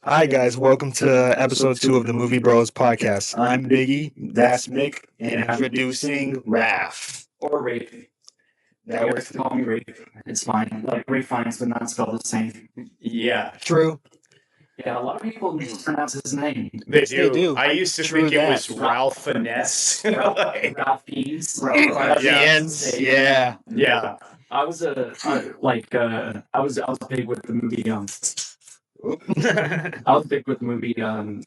Hi, guys. Welcome to episode 2 of the Movie Bros podcast. I'm Biggy, that's Mick, and introducing Raf. Or Rafe. That You works. guys can call me Rafe. It's fine. Like Rafe Fiennes, but not spelled the same. Yeah, True. Yeah, a lot of people mispronounce his name. they Yes, do. they do. I used to True think it that. was Ralph Finesse. Ralph Fiennes. Fiennes, yeah. Yeah. I was big with the movie. I was big with the movie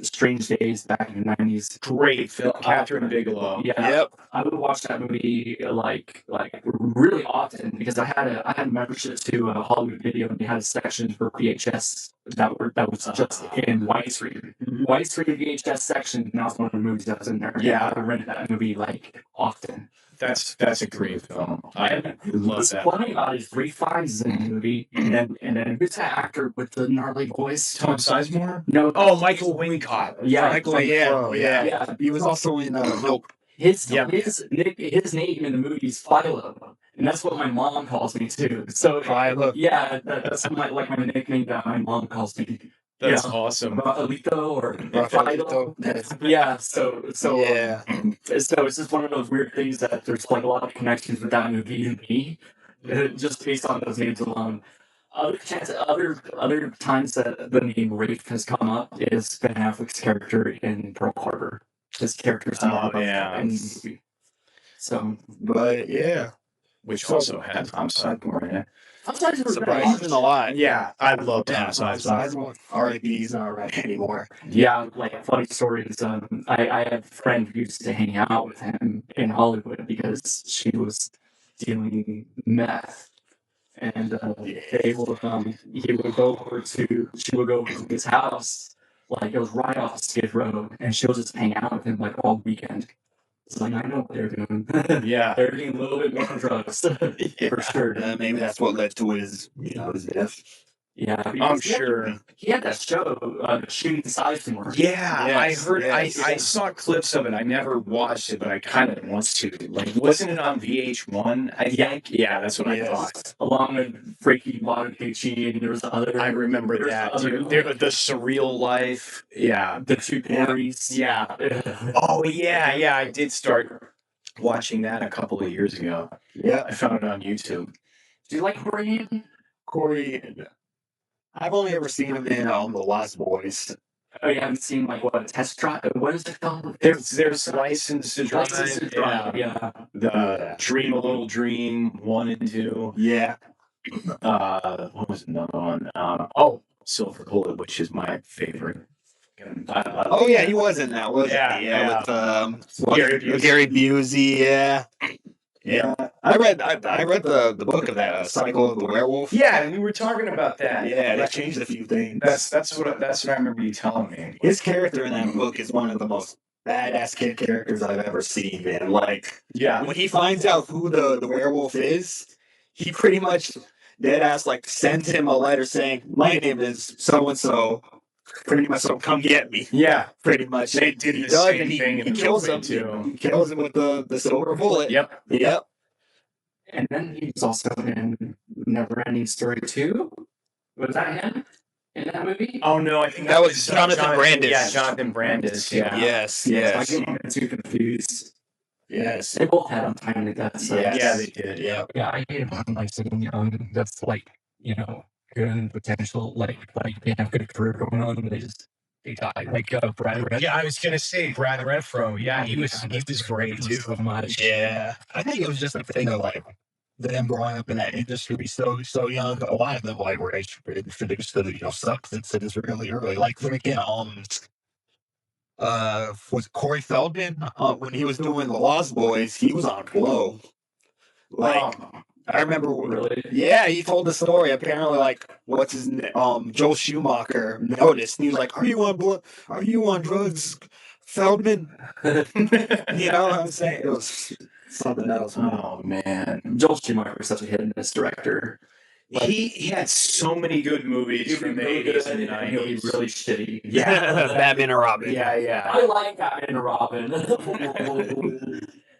Strange Days back in the 90s. Great film. Catherine Bigelow. Yeah, Yep. I would watch that movie like really often because I had a membership to Hollywood Video, and they had a section for VHS that was just in widescreen VHS section, and that was one of the movies that was in there. Yeah. I rented that movie like often. That's a great film. I love What's that. funny about it is Rafe Fiennes is in the movie, and then who's that actor with the gnarly voice? Tom Sizemore? No. Oh, Michael Wincott. Yeah. Michael, yeah. Yeah. He was also in Nope. His Yeah. his name in the movie is Philo, and that's what my mom calls me too. So Philo. yeah, that's my nickname that my mom calls me. That's Yeah. awesome. Rafaelito or Rafaelito. Yeah, so Yeah. so it's just one of those weird things that there's like a lot of connections with that movie and me, just based on those names alone. Other times that the name Rafe has come up is Ben Affleck's character in Pearl Harbor. His character's Oh, yeah. in the movie. So, But yeah. Which also had Tom Sizemore in it. sometimes it's Surprising a lot. Yeah, I love Tom Yeah, Sizemore. Sizemore. R.I.P. He's not right anymore. Yeah, like funny stories. I have a friend who used to hang out with him in Hollywood because she was dealing meth, and she would go over to his house, like it was right off Skid Row, and she'll just hang out with him like all weekend. It's like I know what they're doing. Yeah. They're doing a little bit more drugs for sure. Maybe that's what led to his death. Yeah, I'm because sure. he had that show, Shooting Sizemore. Yeah, Yes, I heard. yes. I saw clips of it. I never watched it, but I kind of want to. Like, wasn't it on VH1? I think. Yeah, that's what I Yes. thought. Along with Freaky Montecucci, and there was other. I remember there's that. other- Dude. The surreal life. Yeah. The two Perrys. Yeah. Oh yeah. I did start watching that a couple of years ago. Yeah. I found it on YouTube. Do you like Korean? Corey. I've only ever seen him in The Lost Boys. Oh, you haven't seen like what test drive? What is it called? There's License to Drive. License to Drive. Yeah. The Dream a Little Dream 1 and 2. Yeah. What was another one? Silver Bullet, which is my favorite. Oh yeah, he was in that, wasn't Yeah, he? yeah. With Gary Busey. Yeah. Yeah. I read the book of that, Cycle of the Werewolf. Yeah, we were talking about that. Yeah, they changed a few things. That's what I remember you telling me. His character in that book is one of the most badass kid characters I've ever seen, man. Like, Yeah, when he finds out who the werewolf is, he pretty much dead ass like sends him a letter saying, "My name is so and so." Pretty much, so come get me. yeah. Pretty much, They did the does, same and thing in He the kills movie, him too. He kills him with the silver bullet. Yep. Yep. And then he was also in Neverending Story 2. Was that him in that movie? Oh no, I think That was Jonathan Brandis. Yeah, Jonathan Brandis. Yeah. Yes. I Yes. get them too confused. Yes. They both had untimely deaths. So Yes. Yeah, they did. Yeah. Yeah, I hate them. Like sitting young. That's like good potential. Like they have good career going on, but they die. Like Brad Renfro. Yeah, I was gonna say Brad Renfro. Yeah, he was great too. So much. Yeah. I think it was just a thing of like them growing up in that industry so young. A lot of them like were introduced to substances really early. Like freaking was Corey Feldman when he was doing The Lost Boys, he was on blow. Like I remember Really? Yeah, he told the story. Apparently, like, what's his name? Joel Schumacher noticed. And he was like, "Are you on drugs, Feldman?" You know what I'm saying? It was something else. Oh man, Joel Schumacher was such a hit and miss director. he had so many good movies from the 80s and and he'll be 90s. really shitty. Yeah. Batman and Robin. Yeah. I like Batman and Robin.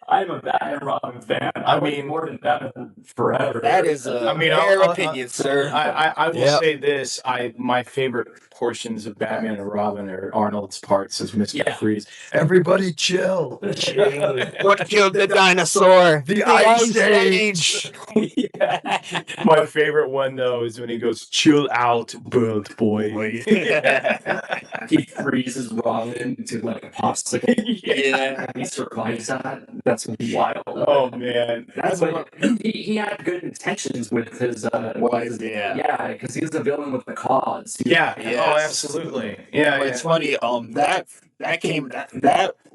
I'm a Batman and Robin fan. I mean, more than Batman forever. That is I mean, fair opinion, sir. I will Yep. say this: my favorite portions of Batman and Robin are Arnold's parts as Mr. Freeze. Everybody chill. What killed the dinosaur? The Ice Age. My favorite one though is when he goes, "Chill out, bird boy." He freezes Robin into like a popsicle. Yeah. And he survives that. That's wild. Oh man, That's what he had good intentions with his Was, yeah. yeah, because he was a villain with the cause. yeah. Yes. Oh, absolutely. Yeah, But it's funny. That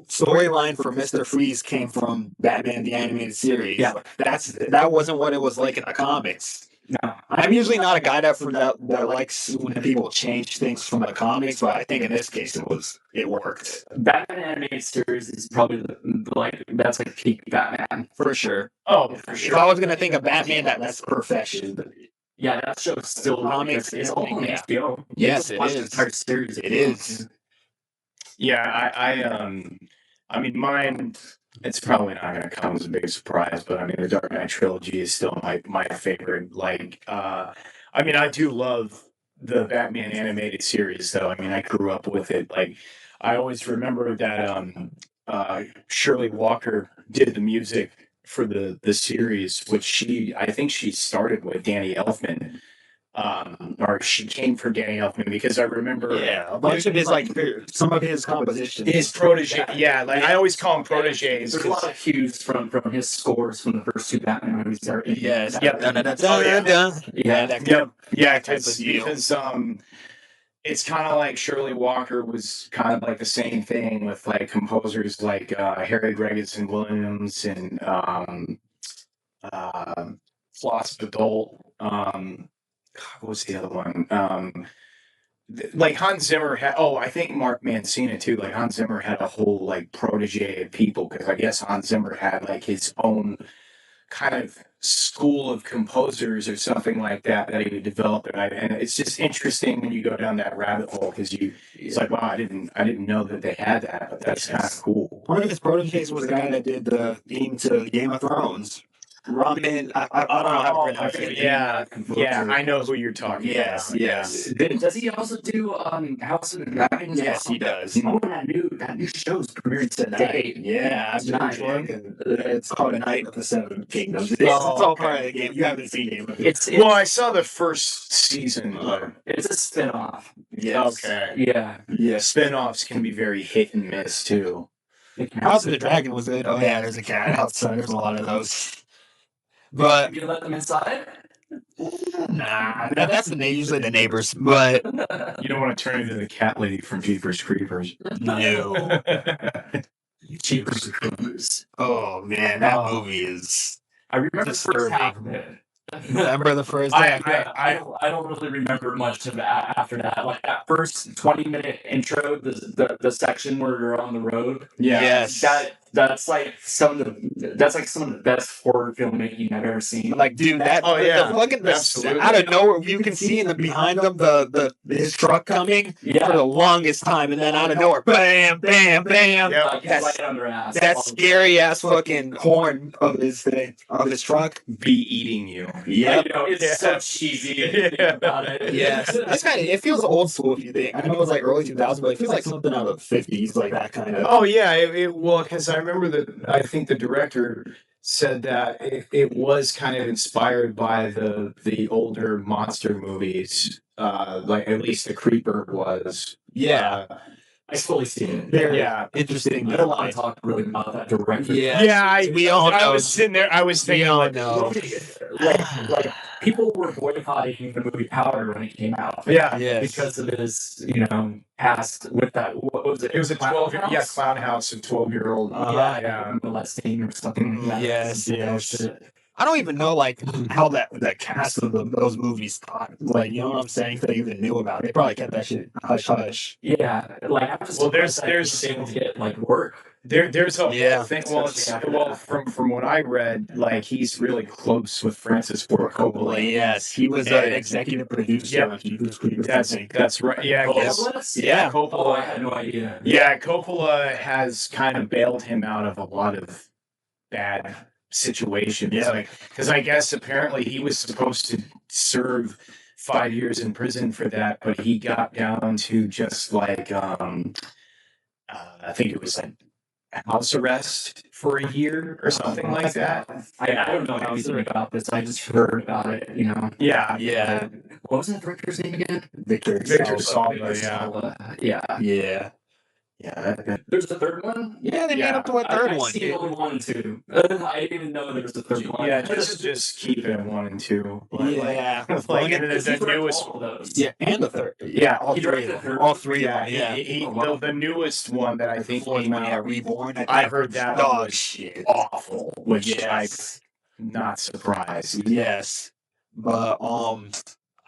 storyline for Mr. Freeze came from Batman the Animated Series. Yeah. That wasn't what it was like in the comics. No. I'm usually not a guy that likes when people change things from the comics, but I think in this case it worked Batman animated series is probably that's like peak Batman. for sure. Oh, for If sure. I was gonna think of Batman, that's perfection. Yeah, that show is still Comics, it's all on yeah. HBO. Yes, You it can watch the is. entire series. It is. Yeah, I mean, mine. It's probably not going to come as a big surprise, but I mean, the Dark Knight trilogy is still my favorite. Like, I mean, I do love the Batman animated series, though. I mean, I grew up with it. Like, I always remember that Shirley Walker did the music for the series, which I think she started with Danny Elfman. Or she came for Danny Elfman because I remember A bunch of his some of his compositions. his protege. Yeah, like I always call him proteges. There's a lot of cues from his scores from the first two Batman movies. Yes. Yep. Yeah. Yeah, type of deal. because it's kind of like Shirley Walker was kind of like the same thing with like composers like Harry Gregson Williams and Floss Badol. What was the other one? Like Hans Zimmer had. Oh, I think Mark Mancina too. Like Hans Zimmer had a whole like protege of people because I guess Hans Zimmer had like his own kind of school of composers or something like that he developed. And it's just interesting when you go down that rabbit hole because it's like, wow, I didn't know that they had that, but that's kind of cool. One of his proteges was the guy that did the theme to Game of Thrones. Ramen, I don't know how to pronounce it. Yeah, I know who you're talking Yes, about. yes. Does he also do House of the Dragons? Yes, he does. Oh, that new show's premiered today. Yeah, I've been Tonight. looking. It's called A Night of the Seven Kingdoms. It's all part of the game. You haven't seen Game of Thrones. It's Well, I saw the first season, but it's a spin-off. Yes. okay. Yeah. Yes. Spin-offs can be very hit and miss too. House of the Dragon was good. Oh yeah, there's a cat outside. There's a lot of those. But You let them inside? nah, that's usually the neighbors. But You don't want to turn into the cat lady from Jeepers Creepers. no. Jeepers Creepers. Oh man, that movie is. I remember the first Disturbing. half of it. Remember the first? I don't really remember much of after that. Like that first 20-minute intro, the section where you're on the road. Yeah. Yes. That's like some of the best horror filmmaking I've ever seen. Like, dude, that Oh, yeah. the fucking Absolutely. out of nowhere you can see behind them his truck coming for the longest time, and then out of nowhere, bam, bam, bam. Yep. Like, That's- right on their ass. That scary ass fucking horn of his truck. Be eating you. Yep. You know, it's so cheesy if you think about it. Yes. It's it feels old school if you think. I know it was like early 2000s, but it feels like something out of the 50s, like that kind of. Oh yeah, well, because I remember that I think the director said that it was kind of inspired by the older monster movies. Like at least the Creeper was. Yeah. I fully see it. Very Yeah. interesting. I don't want to talk really about that directly. Yeah. Yeah, We all I know. was sitting there. I was thinking, like, know. Like people were boycotting the movie Powder when it came out. yeah, Yes. Because of his, past with that. What was it? it was a Clown 12 House? yeah Clown House, a 12-year-old. Yeah, molesting or something. Like that. Yes, You know, yes. shit. I don't even know like how that cast of those movies thought. Like, you know what I'm saying? If they even knew about it, they probably kept that shit hush hush. Yeah, like I'm just Well, surprised there's- that he was able to get like work. There's a Yeah. whole thing. Well, from what I read, like he's really close with Francis Ford Coppola. Yes, he was an executive producer Yep. on Jeepers Creepers. I think. That's right. Yeah, Oh, yes. what? Yeah. Oh, I Coppola. had no idea. Yeah, Coppola has kind of bailed him out of a lot of bad situations. Yeah. Because I guess apparently he was supposed to serve 5 years in prison for that, but he got down to just like I think it was like house arrest for a year or something like that. I don't know anything about this. I just heard about it, you know. Yeah, Yeah. What was that director's name again? Victor Victor Salva. Salva. Yeah. Yeah. Yeah. There's a third one? Yeah, they made up to a third I've one. seen only 1 and 2. I didn't even know there was a third one. Yeah, just keep it at 1 and 2. Yeah. Like and the newest. All of those. Yeah, and the third. Yeah, all he three directed of the them. third All one? three of them. Yeah. The newest one that I think Fourth came one, yeah, out. Reborn. I heard that dog was shit. awful, which Yes. I'm not surprised. Yes. But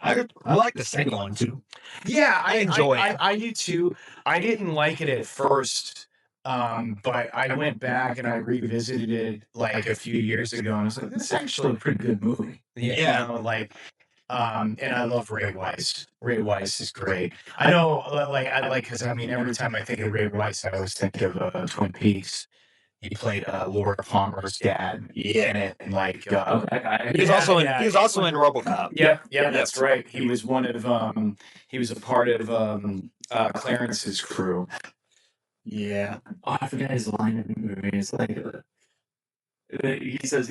I like the second one too. Yeah, I enjoy it. I do too. I didn't like it at first, but I went back and I revisited it like a few years ago, and I was like, "This is actually a pretty good movie." Yeah. You know, like, and I love Ray Wise. Ray Wise is great. I know, because I mean, every time I think of Ray Wise, I always think of Twin Peaks. He played Laura Palmer's dad in it, and like, that guy. He was also in RoboCop. Yeah, that's right. He was one of he was a part of Clarence's crew. Yeah. Oh, I forget his line in the movie. It's like he says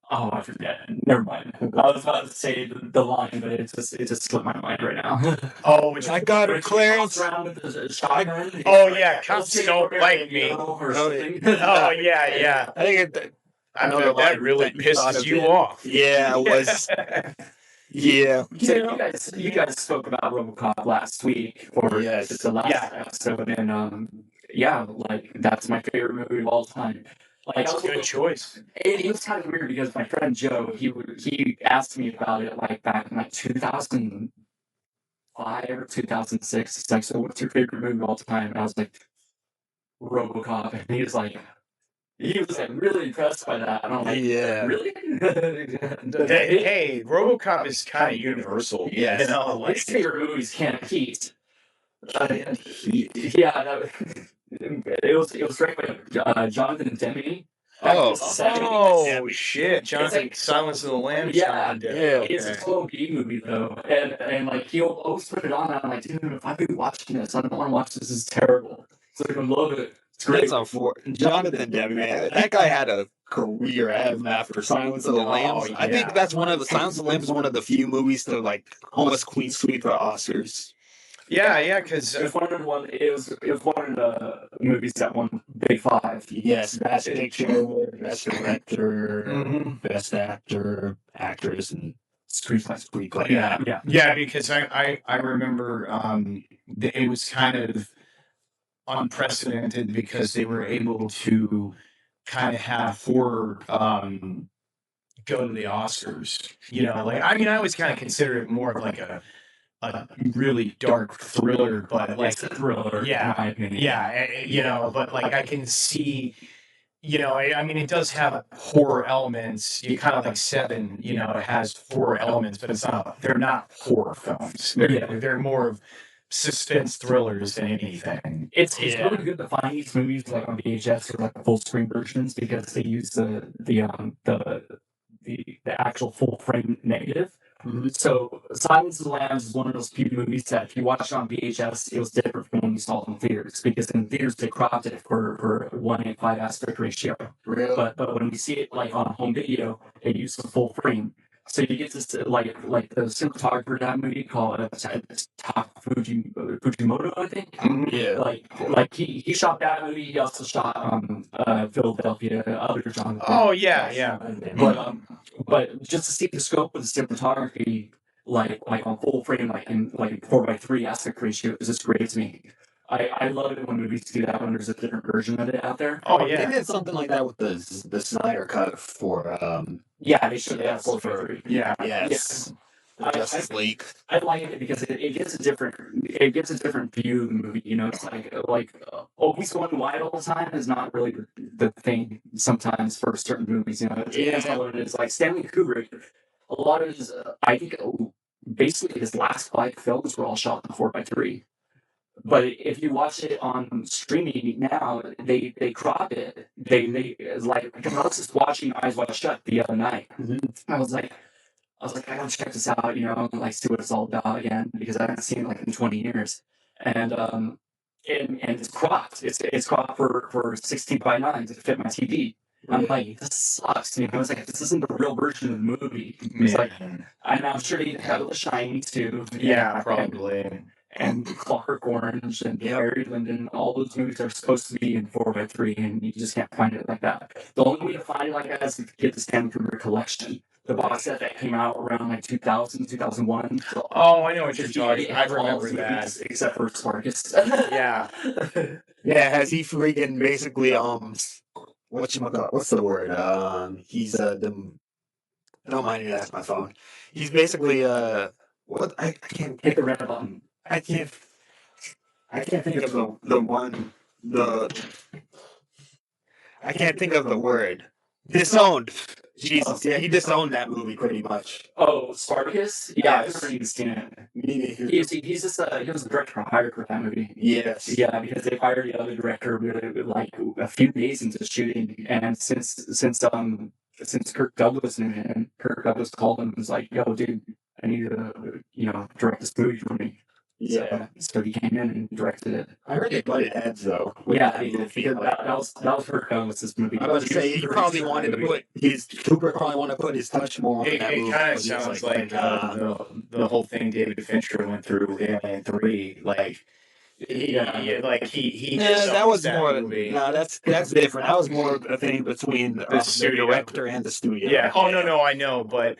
oh, I forget. Never mind. I was about to say the line, but it just slipped my mind right now. Oh, which I got it, Clarence. Around with a shotgun. Oh yeah, cops don't like me. Or something. Oh yeah. I think I know that really pisses you off. Yeah, it was. Yeah. So you guys spoke about RoboCop last week, or Yes. it's the last episode, and like that's my favorite movie of all time. Like, That's a good choice. It was kind of weird because my friend Joe, he asked me about it like back in like 2005 or 2006. It's like, so what's your favorite movie of all time? And I was like, RoboCop, and he was like really impressed by that. And I'm like, Yeah. really? Hey, RoboCop is kind of universal. Yes. You know, like His favorite movies can't Heat. It was directed by Jonathan Demme. Oh. Oh shit! Jonathan, Silence of the Lambs. Yeah, Yeah. it's a total B movie though, and like he'll always put it on. And I'm like, dude, if I've been watching this, I don't want to watch this. This is terrible. So I love it. It's great. That's unfortunate. Jonathan Demme, man, that guy had a career ahead of him after Silence of the Lambs. I think that's Silence of the Lambs is one of the few movies to like almost clean sweep the Oscars. Yeah, because It was one of the movies that won Big Five. Yes, best picture, best director, best actor, actress, and screenplay. yeah, because I remember it was kind of unprecedented because they were able to kind of have horror go to the Oscars. You know, like I mean, I always kind of consider it more of like a really dark thriller, but like It's a thriller. In my opinion. you know, but like I can see, you know, I mean, it does have horror elements. You kind of like Seven, you know, it has horror elements, but they're not horror films. They're more of suspense thrillers than anything. It's really good to find these movies like on VHS or like the full screen versions because they use the actual full frame negative. So Silence of the Lambs is one of those few movies that if you watch it on VHS, it was different from when you saw it in theaters because in theaters they cropped it for 1:5 aspect ratio. Really? But when we see it like on home video, it used the full frame. So you get this like the cinematographer of that movie called Fujimoto, I think. Yeah. Like he shot that movie. He also shot Philadelphia, other John. Oh yeah. But just to see the scope of the cinematography, like on full frame, like in 4:3 aspect ratio, is just great to me. I love it when movies do that when there's a different version of it out there. Oh yeah. They did something like that with the Snyder cut for they should have 4:3. Yeah. Yes. The Justice League. I like it because it gives a different view of the movie. You know, it's like always going wide all the time is not really the thing sometimes for certain movies. You know, it's what it is. Like Stanley Kubrick, a lot of his, I think, basically his last 5 films were all shot in 4:3. But if you watch it on streaming now, they crop it. They it's like, because I was just watching Eyes Wide Shut the other night. I was like, I gotta check this out, like see what it's all about again, because I haven't seen it like in 20 years. And and it's cropped. It's cropped for 16:9 to fit my TV. I'm like, this sucks. I was like, this isn't the real version of the movie. It's like, and I'm sure they have The Shining too. Yeah, probably. And Clockwork Orange and Barry Lyndon, all those movies are supposed to be in 4:3, and you just can't find it like that. The only way to find it like that is to get the Stanley Kubrick collection, the box set that came out around like 2000, 2001. Oh, I know what you're talking. I remember that, except for Sparkus. Yeah, Yeah, has he freaking basically what's the word? He's don't mind me, that's my phone. He's basically what I can't Hit the red button. I can't think of the I can't think of the word. Disowned. Jesus, yeah, he disowned that movie pretty much. Oh, Spartacus? Yeah, Yes. I've never even seen it. Me neither. He's just he was the director hired for that movie. Yes. Yeah, because they fired the other director like a few days into shooting, and since Kirk Douglas knew him, Kirk Douglas called him and was like, "Yo, dude, I need to direct this movie for me." Yeah. So he came in and directed it. I heard they butted heads though. Yeah, because that was Kirk Douglas's movie. I was going to say he probably wanted to put Cooper probably wanted to put his touch more on it that movie. kind of sounds like the whole thing David Fincher went through with Alien 3, like. Yeah, like he. Yeah, that was more. Movie. No, that's different. That was more a thing between the director and the studio. Yeah. Oh no, I know, but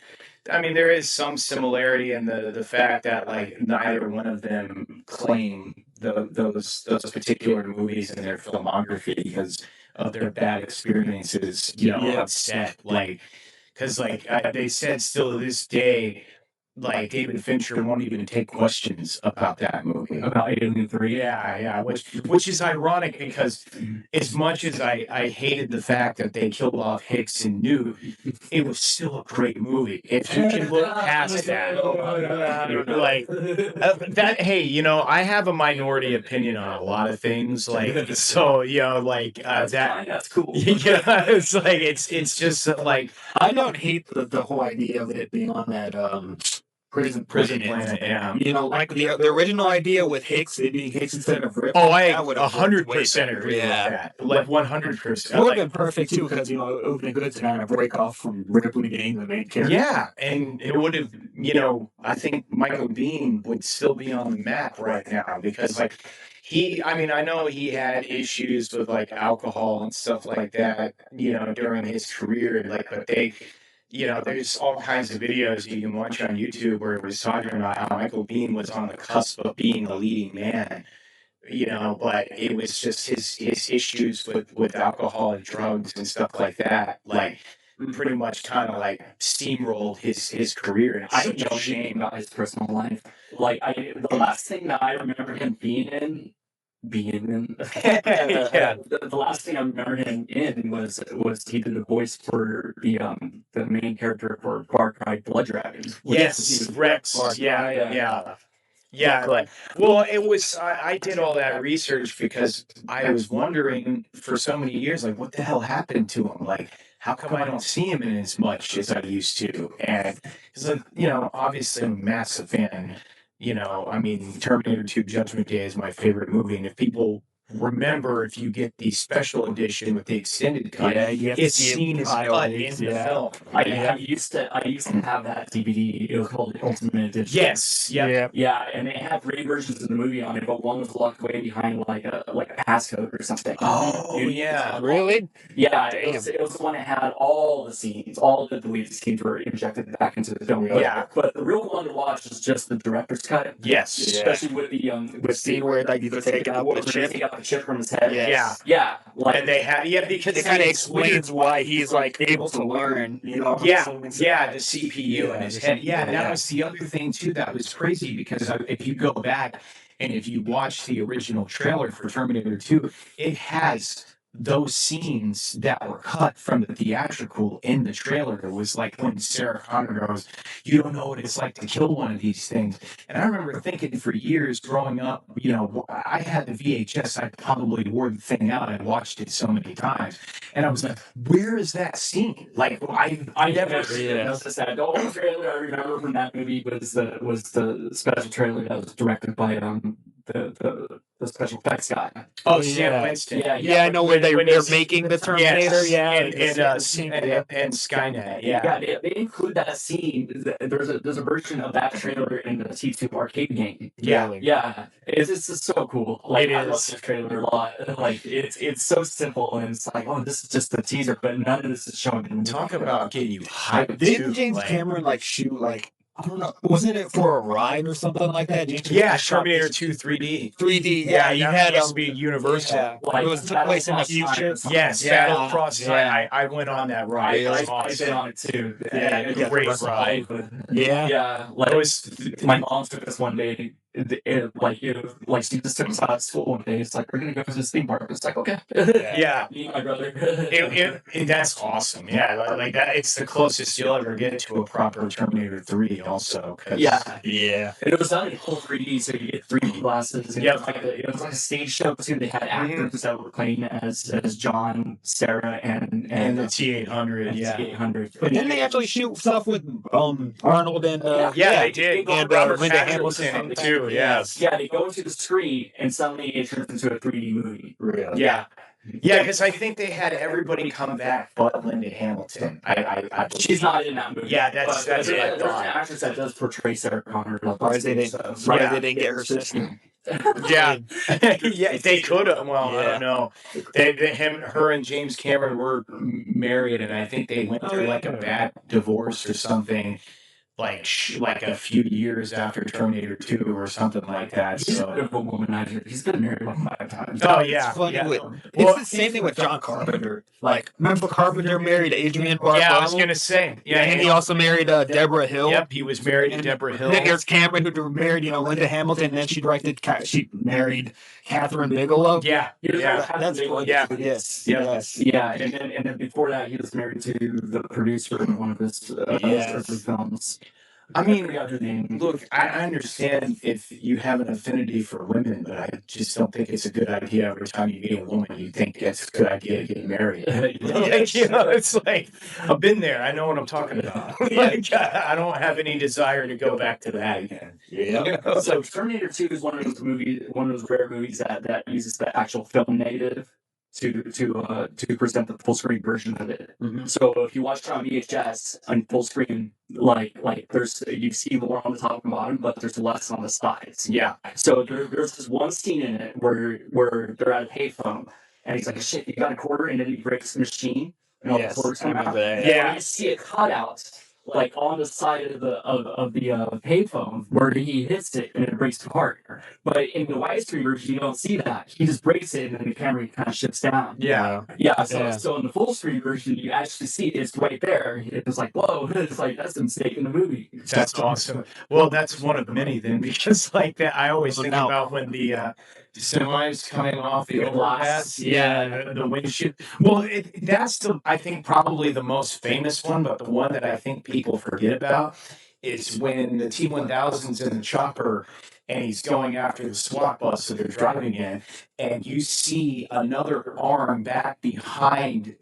I mean there is some similarity in the fact that like neither one of them claim those particular movies in their filmography because of their bad experiences, on set. Like, because they said still to this day. Like David Fincher won't even take questions about that movie. About Alien 3. Yeah, which is ironic because as much as I hated the fact that they killed off Hicks and Newt, it was still a great movie. If you can look past that, like that. Hey, I have a minority opinion on a lot of things. Like so, that's cool. Yeah, it's like it's just like I don't hate the whole idea of it being on that Prison Planet. Yeah. Like the original idea with Hicks, it being Hicks instead of Rip. Oh, I 100% agree with that. Like 100%. It would have been perfect too, because it would have been good to kind of break off from Ripley being the main character. Yeah, and it would have, I think Michael Biehn would still be on the map right now because I know he had issues with like alcohol and stuff like that, during his career, but they. There's all kinds of videos you can watch on YouTube where it was talking about how Michael Biehn was on the cusp of being a leading man, but it was just his issues with alcohol and drugs and stuff like that, like pretty much kind of like steamrolled his career. And I don't know shame about his personal life. Like the last thing that I remember him being in. Yeah. The last thing I remember him in was he did the voice for the main character for Far Cry Blood Dragons. Yes, Rex. Yeah. Well, it was. I did all that research because I was wondering for so many years, like, what the hell happened to him? Like, how come I don't see him in as much as I used to? And because, obviously, I'm a massive fan. Terminator 2 Judgment Day is my favorite movie. And if people remember, if you get the special edition with the extended cut, it's seen as cut in the film. I used to have that DVD. It was called the Ultimate Edition. Yes. Yeah. Yeah, and they had 3 versions of the movie on it, but one was locked away behind like a passcode or something. Oh, yeah. Really? Yeah, it was the one that had all the scenes, all the deleted scenes were injected back into the film. Yeah. But the real one to watch is just the director's cut. Yes. Especially with the with scene where like you could take out the chip. Take out the chip from his head. Yes. Yeah. And they had because it kind of explains why he's like able to learn. Yeah. The CPU in his head. Yeah. That was the other thing too. That was crazy because if you go back and if you watch the original trailer for Terminator 2, it has those scenes that were cut from the theatrical in the trailer, it was like when Sarah Connor goes, "You don't know what it's like to kill one of these things." And I remember thinking for years growing up, you know, I had the VHS, I probably wore the thing out, I watched it so many times, and I was like, "Where is that scene?" Like I never noticed that. The only trailer I remember from that movie was the special trailer that was directed by the special effects guy. Oh, Sam Winston. Yeah, I know where they're making the Terminator. Yes, and Skynet. Yeah. They include that scene. There's a version of that trailer in the T2 arcade game. Yeah. Yeah, it's just so cool. Like, It I love is. this trailer a lot. Like it's so simple, and it's like, oh, this is just a teaser, but none of this is showing. Talk about getting you hyped. Didn't James Cameron like shoot like, I don't know, wasn't it for a ride or something like that? Terminator 2 3D. 3D. Yeah, you had to be Universal. Yeah. Like, it was took place in the future. Yes, Yeah. Battle Cross Time. I went on that ride. It was I've been on it too. Yeah, great ride. Yeah. Like, my mom took us one day. Like she just took us out of school one day. It's like, we're gonna go to this theme park. It's like, okay. Yeah. Me and my brother. That's awesome. Yeah, like that. It's the closest you'll ever get to a proper Terminator 3. Also, Yeah. Yeah. And it was done in full 3D, so you get 3D glasses. And it was like a stage show too. They had actors that were playing as John, Sarah, and the T800. Yeah. T800. But didn't they actually shoot stuff with Arnold and they did. And Robert Linda Hamilton too. Yes. Yeah, they go to the screen and suddenly it turns into a 3D movie. Really? Yeah. Yeah, because I think they had everybody come back but Linda Hamilton. She's not in that movie. Yeah, that's what I There's an thought. actress that does portray Sarah Connor. Why they didn't get her sister? Yeah, yeah, they could have. Well, I don't know. Her and James Cameron were married, and I think they went through like a bad divorce or something. Like a few years after Terminator 2 or something like that. He's So a bit of a womanizer. He's been married like 5 times. Oh yeah, It's funny yeah. it's the same thing with John Carpenter. Like, remember Carpenter married Adrienne Barbeau? Yeah, I was gonna say. Yeah, and he also married Deborah Hill. Yep, he was married to Deborah Hill. Then there's Cameron, who married Linda Hamilton, and then she married Catherine Bigelow. Yeah, That's funny. Yeah. Yes. Yeah, and then before that, he was married to the producer in one of his films. I mean, other name. look, I understand if you have an affinity for women, but I just don't think it's a good idea every time you meet a woman, you think it's a good idea to get married. It's like, I've been there. I know what I'm talking about. Like, I don't have any desire to go back to that again. Yeah. So Terminator 2 is one of those rare movies that uses the actual film negative to present the full screen version of it. Mm-hmm. So if you watch it on VHS on full screen, like there's you see more on the top and bottom, but there's less on the sides. Yeah. So there's this one scene in it where they're at a payphone and he's like, "Shit, you got a quarter," and then he breaks the machine and all the quarters come out. Yeah. And you see a cutout like on the side of the payphone where he hits it and it breaks apart. But in the widescreen version, you don't see that. He just breaks it and then the camera kind of shifts down. Yeah. So in the full screen version, you actually see it's right there. It's like, whoa, it's like that's a mistake in the movie. That's awesome. Well, that's one of many then, because like that, I always think about when the semis coming off the overpass. Yeah, the windshield. Well, that's I think probably the most famous one, but the one that I think people forget about is when the T-1000's in the chopper and he's going after the SWAT bus that they're driving in, and you see another arm back behind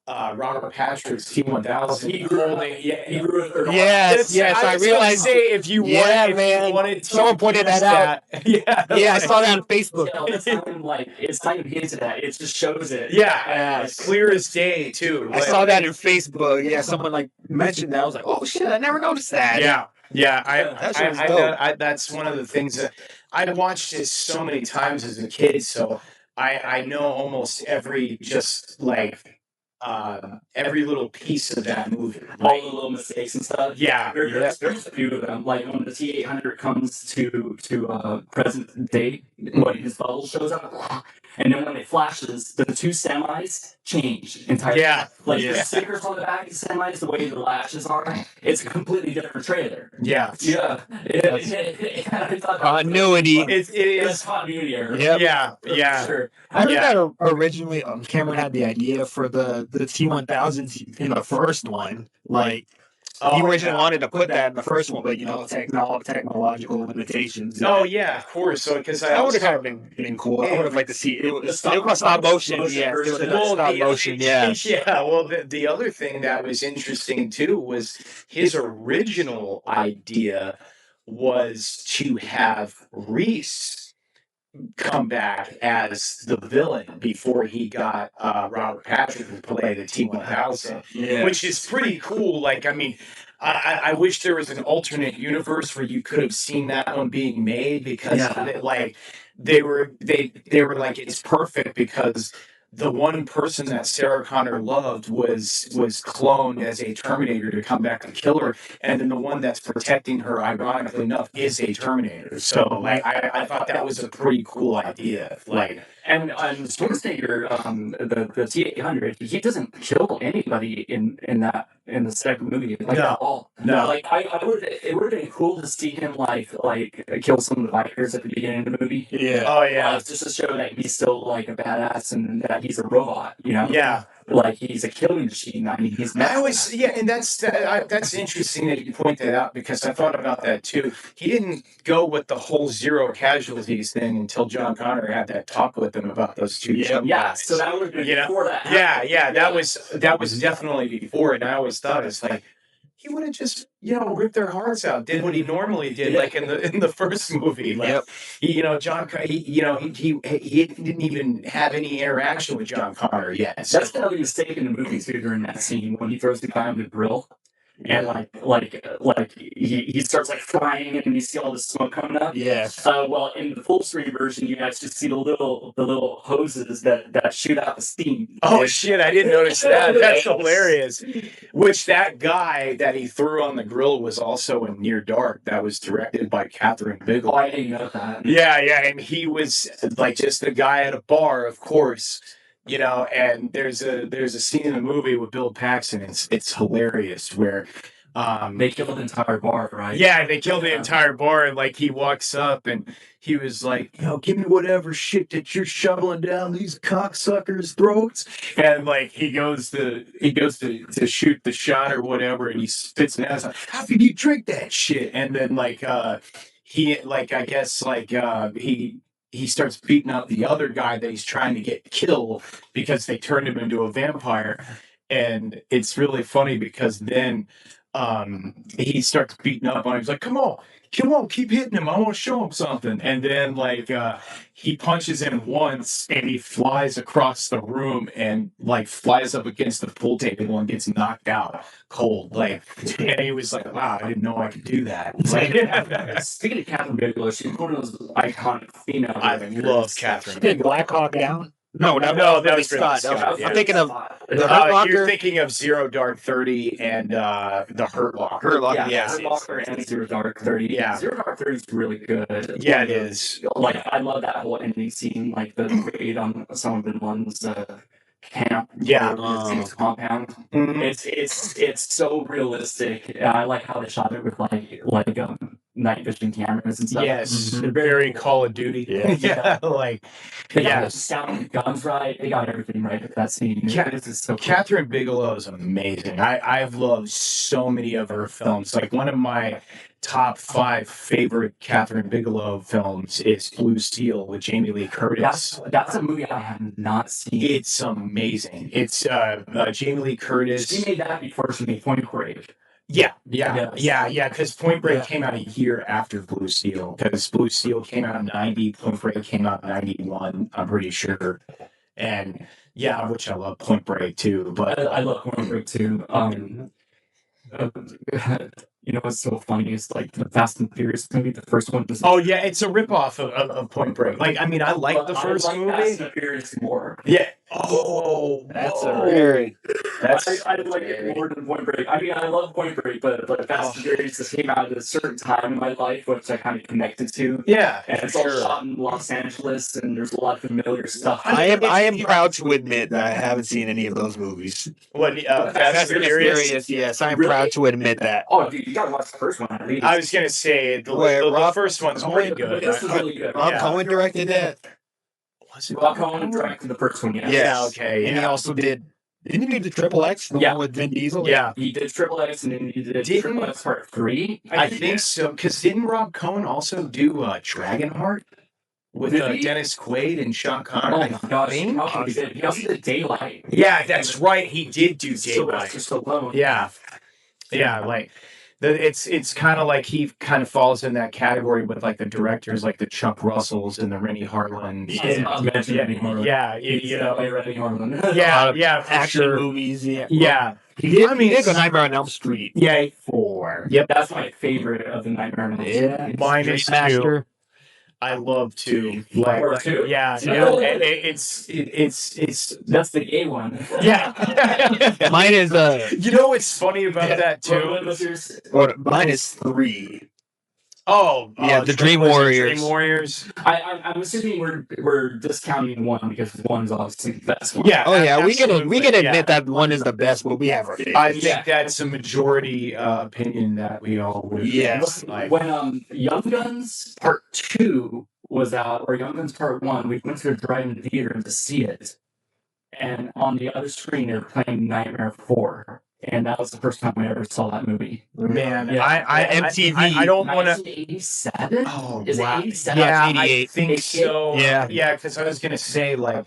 Robert Patrick's T-1000. He grew it. Yes, I realized. Say if you wanted to, someone pointed that out. I saw that on Facebook. It's not even hinted at. It just shows it. Yeah, clear as day too. I saw that in Facebook. Yeah, someone like mentioned that. I was like, oh shit, I never noticed that. Yeah. That's one of the things that I watched it so many times as a kid, so I know almost every every little piece of that movie. All the little mistakes and stuff. Yeah. There's a few of them. Like when the T-800 comes to present day, when his bubble shows up, And then when it flashes, the two semis change entirely. Yeah. Like Yeah. the stickers on the back of the semis, the way the lashes are, it's a completely different trailer. Yeah. Yeah. I thought Continuity. It is. That's continuity error. Yep. Yeah. For Yeah. sure. I heard Yeah. that originally Cameron had the idea for the T1000 in the first one. Like, he originally wanted to put that in the first one, but technological limitations. Oh yeah, of course. So because That would have kind of been cool. I would have liked to see it. Was stop motion. Yeah, it was stop motion. Yeah. Yeah. Well, the other thing that was interesting too was his original idea was to have Reese come back as the villain before he got Robert Patrick to play the T1000, Yeah. which is pretty cool. Like, I mean, I wish there was an alternate universe where you could have seen that one being made because they were like, it's perfect because the one person that Sarah Connor loved was cloned as a Terminator to come back and kill her, and then the one that's protecting her, ironically enough, is a Terminator. So like I thought that was a pretty cool idea. Like, and Schwarzenegger, the T-800, he doesn't kill anybody in the second movie like No. at all. No. Like it would have been cool to see him like kill some of the bikers at the beginning of the movie. Yeah. Oh yeah. Just to show that he's still like a badass and that he's a robot, you know? Yeah. Like he's a killing machine. I mean, he's. I always, yeah, and that's interesting that you point that out because I thought about that too. He didn't go with the whole zero casualties thing until John Connor had that talk with him about those two. Yeah, so that would have been before that. Yeah, that was definitely before it. And I always thought it's like he would have just ripped their hearts out, did what he normally did, like in the first movie. Like, he didn't even have any interaction with John Connor yet. That's the other mistake in the movie too during that scene when he throws the guy on the grill. And he starts like flying and you see all the smoke coming up. Yeah. Well, in the full screen version, you guys just see the little hoses that shoot out the steam. Oh shit! I didn't notice that. That's hilarious. Which that guy that he threw on the grill was also in Near Dark. That was directed by Catherine Bigelow. Oh, I didn't know that. Yeah, and he was like just a guy at a bar, of course. And there's a scene in the movie with Bill Paxton. It's hilarious where they killed the entire bar, right? Yeah, they killed the entire bar, and like he walks up and he was like, give me whatever shit that you're shoveling down these cocksuckers' throats. And like he goes to shoot the shot or whatever, and he spits it out. Like, how could you drink that shit? And then he starts beating up the other guy that he's trying to get killed because they turned him into a vampire. And it's really funny because then he starts beating up on him. He's like, come on, keep hitting him. I want to show him something. And then he punches him once and he flies across the room and flies up against the pool table and gets knocked out cold. And he was like, wow, I didn't know I could do that. Speaking of Catherine Bigelow, she's one of those iconic female. I love Catherine. She did Black Hawk Down. No, that was Ridley Scott. Scott, I'm thinking of the Hurt Locker. You're thinking of Zero Dark 30 and the Hurt Locker. Hurt Locker, Hurt Locker and Zero Dark 30. Yeah. Zero Dark 30 is really good. Yeah, it is. I love that whole ending scene, like the raid on Osama bin Laden's camp. Yeah. His compound. Mm-hmm. It's so realistic. I like how they shot it with night vision cameras and stuff. Yes, very Call of Duty. Yeah. They got Yeah. the sound of the guns right. They got everything right with that scene. This is so cool. Catherine Bigelow is amazing. I've loved so many of her films. Like one of my top 5 favorite Catherine Bigelow films is Blue Steel with Jamie Lee Curtis. That's a movie I have not seen. It's amazing. It's Jamie Lee Curtis. She made that before she made Point Break. Yeah. Because Point Break came out a year after Blue Steel. Because Blue Steel came out in '90, Point Break came out in '91. I'm pretty sure. And which I love Point Break too. But I love Point Break too. What's so funny is the Fast and Furious movie. The first one was. Oh yeah, it's a ripoff of Point Break. I like the first movie. Fast and Furious more. Yeah. Oh, That's whoa. a very. I like it more than Point Break. I mean, I love Point Break, but Fast and Furious just came out at a certain time in my life, which I kind of connected to. Yeah, And it's all shot in Los Angeles, and there's a lot of familiar stuff. I am proud to admit that I haven't seen any of those movies. What? Fast and Furious? Yes, I'm Really? proud to admit that. Oh, dude, you gotta watch the first one at least. I was gonna say the Rob first one's pretty good. This is really good. Rob Yeah. Cohen directed that. Was it Rob Cohen directed the first one, yes. Yeah, okay, And he yeah. also did. Didn't he do the Triple X? The Yeah. one with Vin Diesel? Yeah, He did Triple X, and then he did Didn't- Triple X Part 3. I think so. Because didn't Rob Cohen also do Dragonheart with Did he? Dennis Quaid and Sean Oh Connery? my gosh, think? how could he did? He also did Daylight. Yeah, that's right. He did do Sylvester Daylight. Stallone. Yeah, like it's kind of like he kind of falls in that category with like the directors, like the Chuck Russells and the Rennie Harlins. Yeah, you know, Rennie Harlan. yeah, for Action sure. movies. Yeah. Yeah, He did. I mean, he did go Nightmare on Elm Street. yeah. 4. Yep. That's my favorite of the Nightmare on Elm Street. Yeah. Mine Dream is too. Master. I love to. Or two. Yeah, Yeah. it's That's the gay one. yeah. Mine is You know what's funny about that too? mine is 3. Oh, Yeah, the Dream was it Warriors. Dream Warriors. I'm assuming we're discounting one because one's obviously the best one. Yeah. Oh yeah, we can absolutely, admit that one is the best, but we have our favorites. I think that's a majority opinion that we all would. Yes. Like. When Young Guns Part 2 was out, or Young Guns Part 1, we went to a drive-in theater to see it. And on the other screen, they were playing Nightmare 4. And that was the first time I ever saw that movie. Man, Yeah. MTV. I don't want to. 1987? Oh, Is wow. it 87? Yeah, I 88. think 88? so. Yeah. Because I was gonna say like.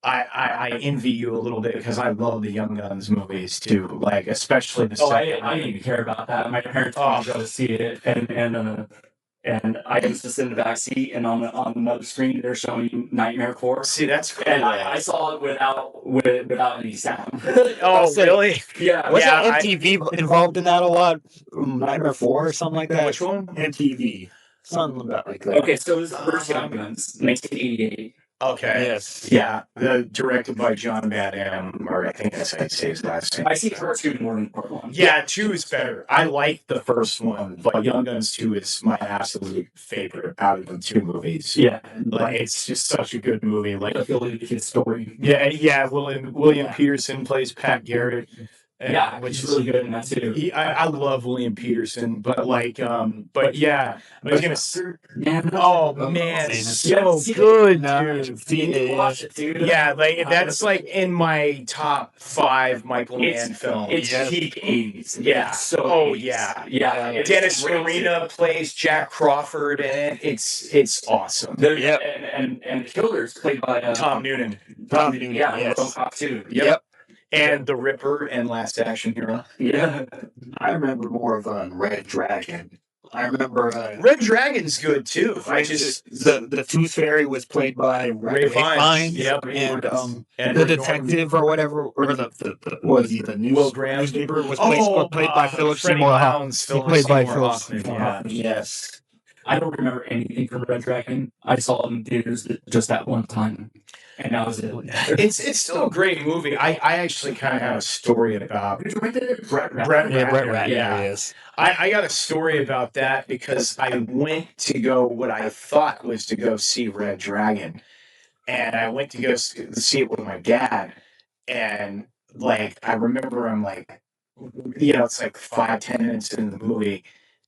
I envy you a little bit because I love the Young Guns movies too, like especially the Oh, I second. didn't even care about that. My parents wanted to go to see it, and I used to sit in the back seat, and on another screen they're showing Nightmare 4. See, that's cool. And I saw it without any sound. Oh, really? Yeah. Wasn't Yeah, MTV involved in that a lot? Nightmare 4 or something like that? Which one? MTV. Something about like that. Okay, so it was the first Young Guns, 1988. Okay. Yes. Yeah, directed by John Van Damme, or I think that's how you say his last name. I see Part 2 more than Part 1. Yeah, 2 is better. I like the first one, but Young Guns 2 is my absolute favorite out of the 2 movies. Yeah. Like it's just such a good movie. Like The Philly Kid story. yeah. William Peterson plays Pat Garrett. Yeah, which he's is really good in that too. I love William Peterson, but yeah, I was gonna. Man, Oh man, it's so so good, No, dude. watch it, dude. Yeah, like that's like in my top 5 Michael Mann films. It's peak 80s. Yeah. So Oh, 80s. yeah. Yeah. it's Dennis crazy. Farina plays Jack Crawford, and it's awesome. Yep. And Killer's played by Tom Noonan. Tom Noonan, Yeah, yes. RoboCop too. Yep. And the Ripper and Last Action Hero. Yeah. I remember more of Red Dragon. I remember Red Dragon's good too. the Tooth Fairy was played by Ray Fiennes. Yep. And And the Rick detective or whatever, or the was he the Will Graham. newspaper was played by Philip Freddie Seymour Lowndes, Hoffman. Philip Played by Seymour Philip Hoffman, Seymour yeah. Hoffman. Yes. I don't remember anything from Red Dragon. I saw it in theaters just that one time. And that was it. It's still a great movie. I actually kind of have a story about Who directed it? Brett Ratner. Brett Yeah, Brett Ratner, Ratner. yeah. Yes. I got a story about that because I went to go what I thought was to go see Red Dragon, and I went to go see it with my dad, and like I remember I'm like, it's like 5-10 minutes in the movie,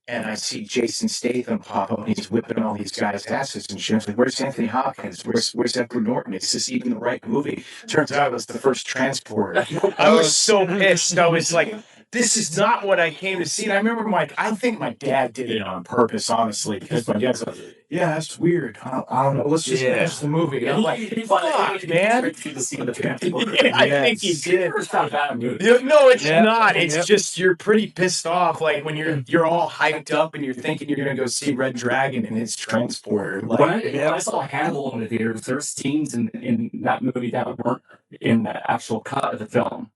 and I see Jason Statham pop up, and he's whipping all these guys' asses and shit. I was like, "Where's Anthony Hopkins? Where's Edward Norton? Is this even the right movie?" Turns out it was the first Transporter. I was so pissed. I was like, this is not what I came to see. And I remember I think my dad did it on purpose, honestly, because my dad's like, yeah, that's weird. I don't know. Let's just finish the movie. And I'm like, fuck, man. I think he did. It's not a bad movie. No, it's Yep. not. It's Yep. just you're pretty pissed off. Like when you're all hyped up and you're thinking you're gonna go see Red Dragon and it's Transporter. Like, When I saw Hannibal in the theaters, there were scenes in that movie that weren't in the actual cut of the film.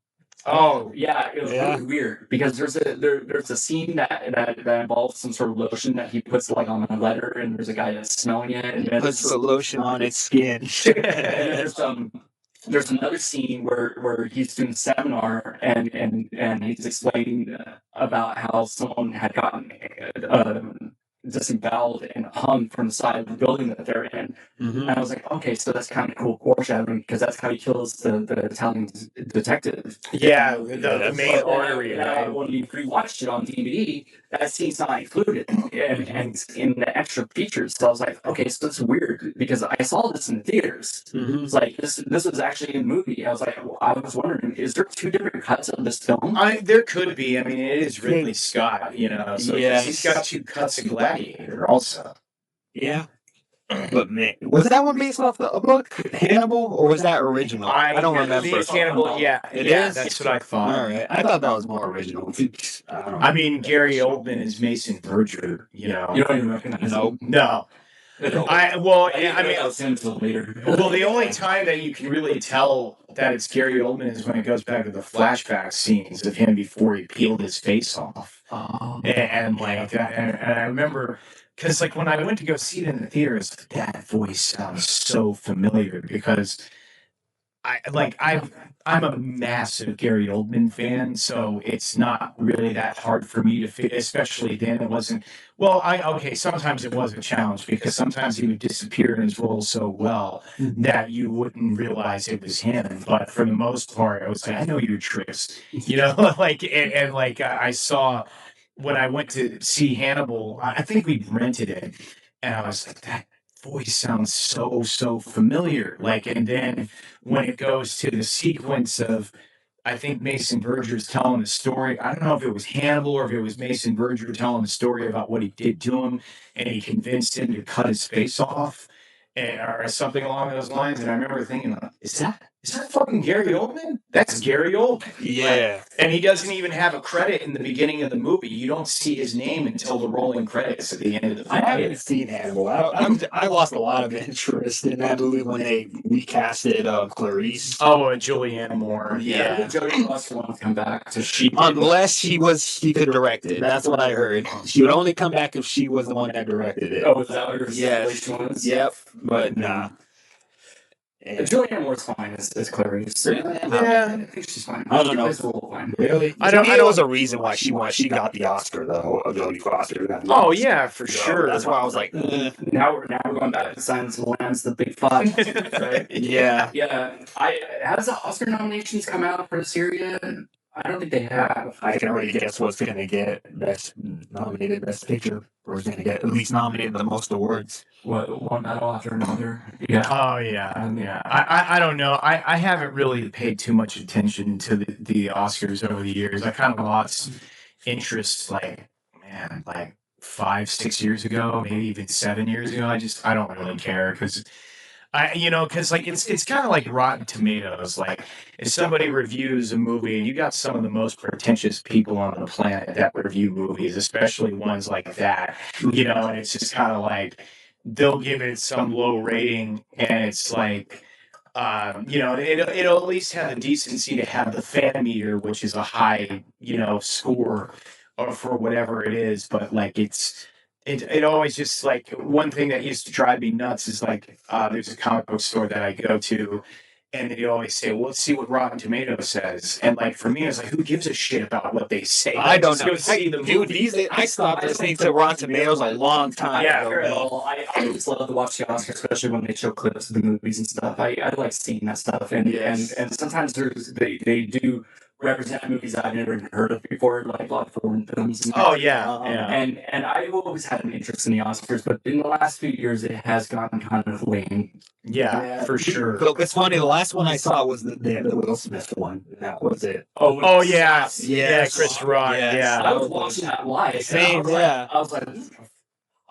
oh Yeah, it was really weird because there's a scene that involves some sort of lotion that he puts like on a letter, and there's a guy that's smelling it, and then Puts the lotion on its skin. and there's there's another scene where he's doing a seminar and he's explaining about how someone had gotten disemboweled and hung from the side of the building that they're in. And I was like, okay, so that's kind of cool foreshadowing because that's how he kills the Italian detective. Yeah, the main artery. When you rewatched it on DVD, that scene's not included and it's in the extra features. So I was like, okay, so it's weird because I saw this in the theaters. It's like this was actually a movie. I was like, well, I was wondering, is there two different cuts of this film? There could be. I mean, it is Ridley Scott, you know. So he's got two cuts of Gladiator also. Yeah. But man, was that one based off a book, Hannibal, or was that original? I don't remember. It's Hannibal, yeah. It is? That's what I thought. All right. I thought that was more original. I mean, Gary Oldman is Mason Verger, you know. You don't even recognize him? No. The only time that you can really tell that it's Gary Oldman is when it goes back to the flashback scenes of him before he peeled his face off. And like that. And I remember, because like when I went to go see it in the theaters, that voice sounds so familiar because I'm a massive Gary Oldman fan, so it's not really that hard for me to fit, especially then it wasn't. Well, sometimes it was a challenge because sometimes he would disappear in his role so well that you wouldn't realize it was him. But for the most part, I was like, I know you're Tris, you know, like, and like I saw when I went to see Hannibal, I think we rented it, and I was like, that voice sounds so familiar. Like, and then when it goes to the sequence of, I think Mason Verger's telling the story. I don't know if it was Hannibal or if it was Mason Verger telling the story about what he did to him, and he convinced him to cut his face off, or something along those lines. And I remember thinking, is that fucking Gary Oldman? That's Gary Oldman. Yeah. And he doesn't even have a credit in the beginning of the movie. You don't see his name until the rolling credits at the end of the film. I haven't seen Hannibal. I lost a lot of interest in that movie when they recasted Clarice. Oh, Julianne Moore. Yeah. Jodie Foster wants to come back. Unless he could direct it. That's what I heard. She would only come back if she was the one that directed it. Oh, is that what her Yes. was? Yep. But nah. Julianne Moore's fine as Clarice. Yeah. I think she's fine. I don't know. Fine. Really? I don't. There was a reason why she got the Oscar, though. Jodie Foster. Oh yeah, for sure. That's why I was like, now we're going back to Silence of the Lambs, the big five, right? Yeah. Yeah. Has the Oscar nominations come out for this year yet? I don't think they have. I can already guess what's going to get best picture, or is going to get at least nominated the most awards. What, one medal after another? Yeah. Oh yeah, yeah. I don't know. I haven't really paid too much attention to the Oscars over the years. I kind of lost interest, like 5-6 years ago, maybe even 7 years ago. I don't really care because. Because like it's kind of like Rotten Tomatoes. Like if somebody reviews a movie, and you got some of the most pretentious people on the planet that review movies, especially ones like that. And it's just kind of like they'll give it some low rating, and it's like, it'll at least have the decency to have the fan meter, which is a high, score, or for whatever it is. But like it always just like one thing that used to drive me nuts is like there's a comic book store that I go to, and they always say, well, let's see what Rotten Tomatoes says. And like for me, it's like, who gives a shit about what they say? I don't know. Go see the movie. Dude, these days I stopped listening to Rotten Tomatoes a long time Yeah, ago. I just love to watch the Oscars, especially when they show clips of the movies and stuff. I like seeing that stuff, and sometimes they do represent movies I've never even heard of before, like a lot of foreign films. Oh yeah, And I've always had an interest in the Oscars, but in the last few years, it has gotten kind of lame. Yeah, for sure. Look, it's funny. The last one I saw was the Will Smith one. That was it. Oh yeah, Yes. Chris Rock. Yes. Yeah, I was watching that live. Same, I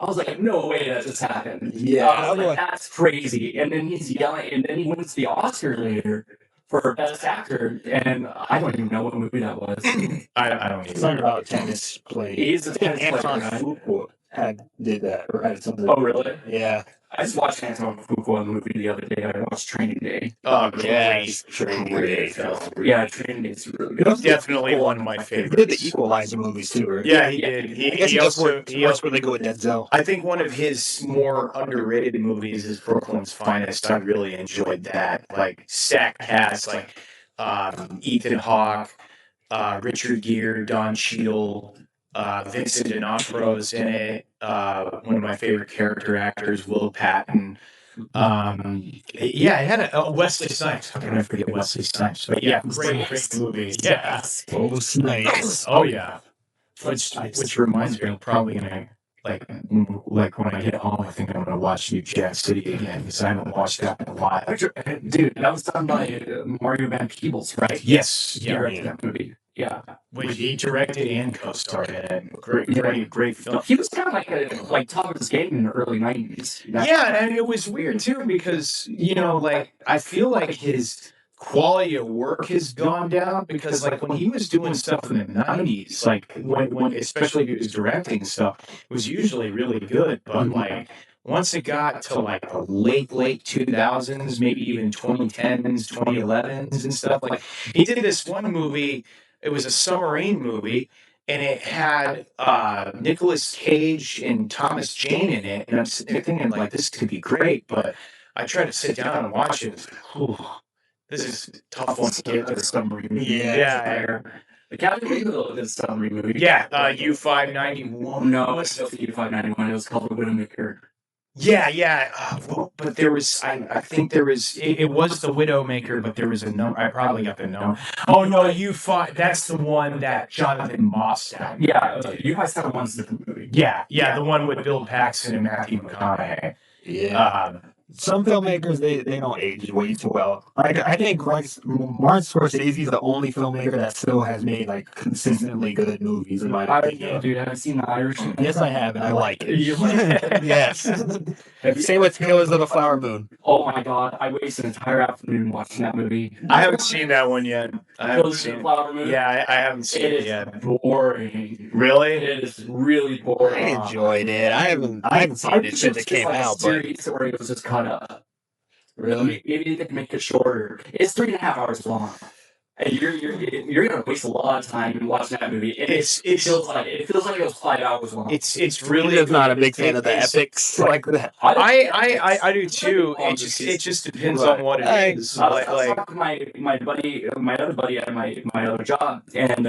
was like, no way that just happened. Yeah. I was like, that's crazy. And then he's yelling, and then he wins the Oscar later for Best Actor, and I don't even know what movie that was. I don't It's even. something about tennis play. He's a tennis player, Anton right? Fuqua did that or had something. Oh, really? Yeah. I just watched Anton Fuqua movie the other day. I watched Training Day. Oh, Yes, great film. Yeah, Training Day is really good. It was definitely one of my He favorites. did the Equalizer movies too, right? Yeah, he did. I guess he worked really good with Denzel. I think one of his more underrated movies is Brooklyn's Finest. I really enjoyed that. Like stacked cast, like Ethan Hawke, Richard Gere, Don Cheadle, Vincent D'Onofrio's in it. One of my favorite character actors, Will Patton. Yeah, it had a Wesley Snipes. How can I forget Wesley Snipes? But yeah, great movie. Yeah. Oh, Snipes. Oh yeah. Which reminds me, I'm probably gonna like when I get home, I think I'm gonna watch New Jack City again because I haven't watched that in a while. Dude, that was done by Mario Van Peebles, right? Yes, He directed that movie. Yeah, which he directed and co-starred in it. Great film. He was kind of like top of his game in the early '90s. Yeah, and it was weird too because like I feel like his quality of work has gone down because like when he was doing stuff in the '90s, like when especially if he was directing stuff, it was usually really good, but like once it got to like the late 2000s, maybe even 2010s, 2011s and stuff, like he did this one movie. It was a submarine movie, and it had Nicolas Cage and Thomas Jane in it. And I'm sitting there thinking, like, this could be great, but I tried to sit down and watch it. It's like, this is a tough one to get to the submarine movie. Yeah. The Captain Bigelow did a submarine movie. Yeah, U-591. No, it's not the U-591. It was called The Widowmaker. Yeah. But there was, I think there was, it was the Widowmaker, but there was a number. I probably got the number. Oh no, U-5. That's the one that Jonathan Moss had. Yeah, U-571's a different movie. Yeah, the one with Bill Paxton and Matthew McConaughey. Yeah. Some filmmakers they don't age way too well. I think Martin Scorsese is the only filmmaker that still has made like consistently good movies in my opinion. Dude, haven't seen The Irishman? Yes, I have, and I like it. Yes. Same with Killers of the Flower Moon. Oh my god, I wasted an entire afternoon watching that movie. I haven't seen that one yet. Killers of the Flower Moon? Yeah, I haven't seen it yet. It is boring. Really? It is really boring. I enjoyed it. I haven't seen it since it came out, but where it was just cut up. Really? Maybe they can make it shorter. It's 3.5 hours long. And you're gonna waste a lot of time watching that movie. And it feels like it was 5 hours long. It's really not a big fan of the epics like that. I do too. It just depends on what it is. I was talking to my other buddy at my other job, and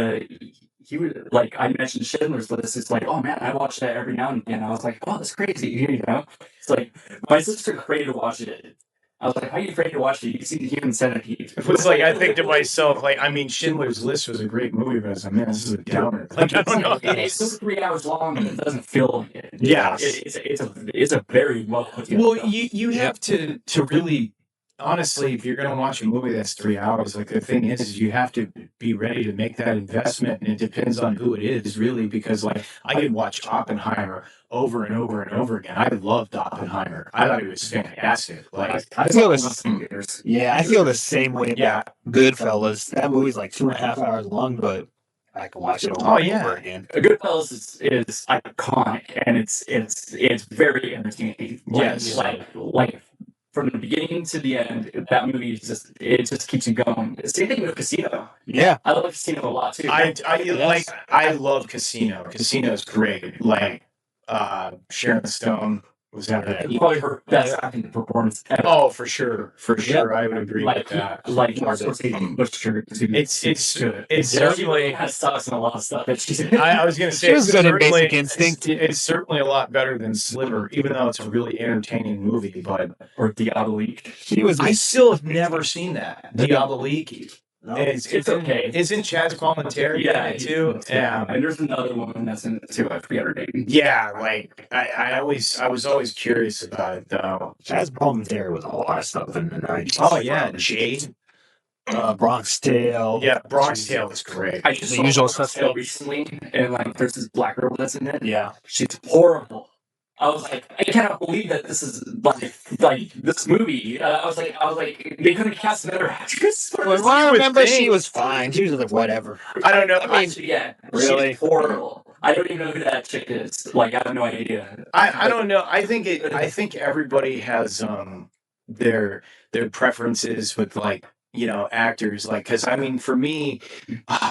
he was like, I mentioned Schindler's List. It's like, oh man, I watch that every now and again. I was like, oh, that's crazy, you know. It's like my sister's afraid to watch it. I was like, how are you afraid to watch it? You see the Human Centipede. It was like, I think to myself, like, I mean, Schindler's List was a great movie, but I was like, man, this is a downer. Like, I don't know. It's just 3 hours long, and it doesn't feel. Yeah, it's a very well put together. Well, you have to really. Honestly, if you're going to watch a movie that's 3 hours, like the thing is you have to be ready to make that investment, and it depends on who it is, really, because like I could watch Oppenheimer over and over and over again. I loved Oppenheimer. I thought it was fantastic. Like I feel I feel the same way about Goodfellas. That movie's like 2.5 hours long, but I can watch it over and over again. Goodfellas is iconic, and it's very entertaining. Yes, like from the beginning to the end, that movie just keeps you going. Same thing with Casino. Yeah, I love Casino a lot too. I love Casino. Casino's great. Like Sharon Stone was out of that. Probably her best acting performance ever. Oh, for sure. I would agree with that. Like it's good. It certainly has sucks and a lot of stuff. I was going to say she was good in Basic Instinct. It's certainly a lot better than Sliver, even though it's a really entertaining movie. Or Diabolique. I still have never seen that. Diabolique. No, it's okay. Isn't Chaz Palminteri in it too? Yeah, and there's another woman that's in it too. I forget her name. Yeah, like I was always curious about it though. Chaz Palminteri was a lot of stuff in the 90s. Oh yeah, Jade. Bronx Tale. Yeah, Bronx Tale was great. I just The saw Usual Bronx Suspect Tale recently, and like there's this black girl that's in it. Yeah, she's horrible. I was like, I cannot believe that this is like this movie. I was like, they couldn't cast another actress. I remember she was fine. She was like, whatever. I don't know. I mean, yeah, really horrible. I don't even know who that chick is. Like, I have no idea. I don't know. I think everybody has their preferences with like actors, like, because I mean for me,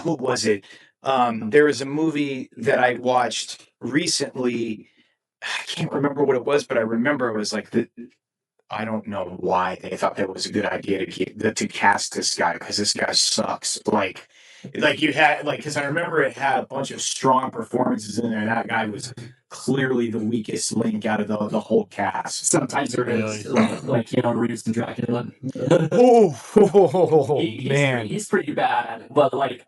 what was it? There was a movie that I watched recently. I can't remember what it was, but I remember it was like I don't know why they thought that was a good idea to cast this guy, because this guy sucks. Like you had like, because I remember it had a bunch of strong performances in there, and that guy was clearly the weakest link out of the whole cast. Sometimes there is like Keanu Reeves and Dracula. He's pretty bad, but like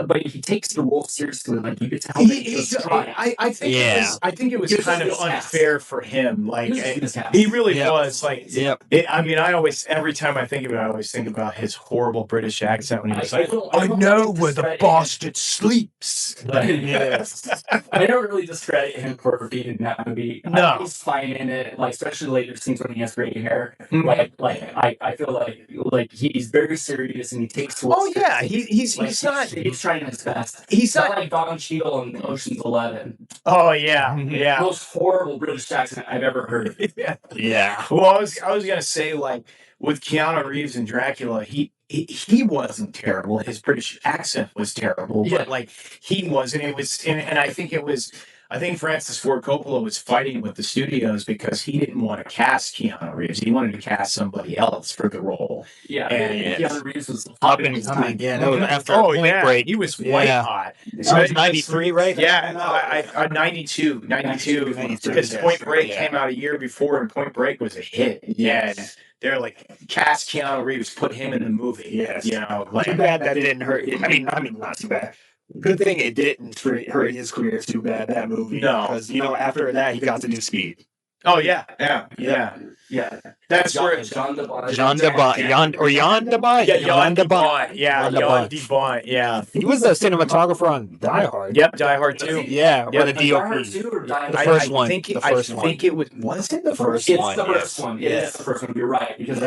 but he takes the role seriously. Like you could tell. I think it was kind of unfair for him. Like he really was. Like I mean, every time I think of it, I always think about his horrible British accent when he was like, "I know where the bastard sleeps." I don't really discredit him for being in that movie. No, he's fine in it. Like especially later scenes when he has gray hair. I feel like he's very serious and he takes. Oh yeah, he's not. He's trying his best. He's not like Don Cheadle in Ocean's 11. Oh yeah. Most horrible British accent I've ever heard. Yeah. Well, I was gonna say, like, with Keanu Reeves and Dracula, he wasn't terrible. His British accent was terrible, but like he wasn't. It was, and I think it was. I think Francis Ford Coppola was fighting with the studios because he didn't want to cast Keanu Reeves. He wanted to cast somebody else for the role. Yeah, and Keanu Reeves was up and coming. Yeah, no, after Point Break, he was white hot. So it was 93, right? Yeah, 92, because Point Break came out a year before, and Point Break was a hit. Yeah. They're like, cast Keanu Reeves, put him in the movie. Yes. Like, too bad that it didn't hurt. I mean, not too bad. Good thing it didn't hurt his career too bad, that movie. No. Because, after that, he got to do Speed. Oh, yeah. That's where Jan de Bont. Jan de Bont. Jan de Bont? Yeah, Jan de Bont. Yeah. He was the cinematographer on Die Hard. Yep, Die Hard 2. Yeah, or the DOP. Die Hard 2 or Die Hard? The first one. I think it was it the first one? It's the first one. Yeah, it's the first one. You're right. Because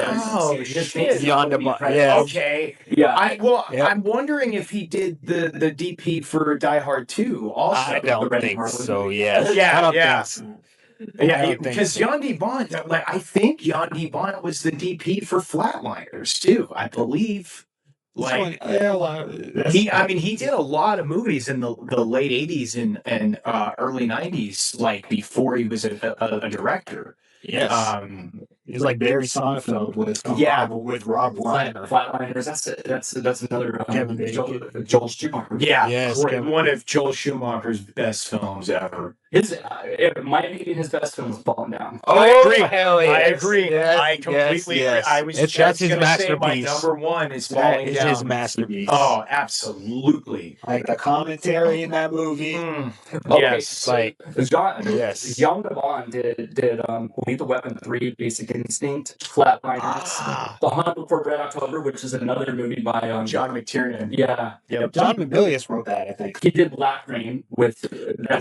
shit. Jan de Bont. Yeah. Okay. Yeah. I'm wondering if he did the DP for Die Hard 2 also. I don't think so, yeah. Yeah, I don't think so. Yeah, because Jan de Bont, like, I think Jan de Bont was the DP for Flatliners too, I believe. Like, he did a lot of movies in the late '80s and early '90s, like before he was a director. Yes. He's like Barry Sonnenfeld with Rob Reiner. Flatliners. That's another Kevin Joel Schumacher. Yeah, yes, one of Joel Schumacher's best films ever. It might be his best film is Falling Down. Oh, I agree. Hell yes. I agree. Yes, I completely agree. I was that's his masterpiece. Say my masterpiece. number one is Falling Down. His masterpiece. Oh, absolutely. Like the commentary in that movie. Okay, Yes. like Jan Yes. de Bont did Lethal Weapon 3, Basic Instinct, Flatliners, The Hunt Before Red October, which is another movie by John McTiernan. Yeah. Yep. John Milius wrote that, I think. He did Black Rain with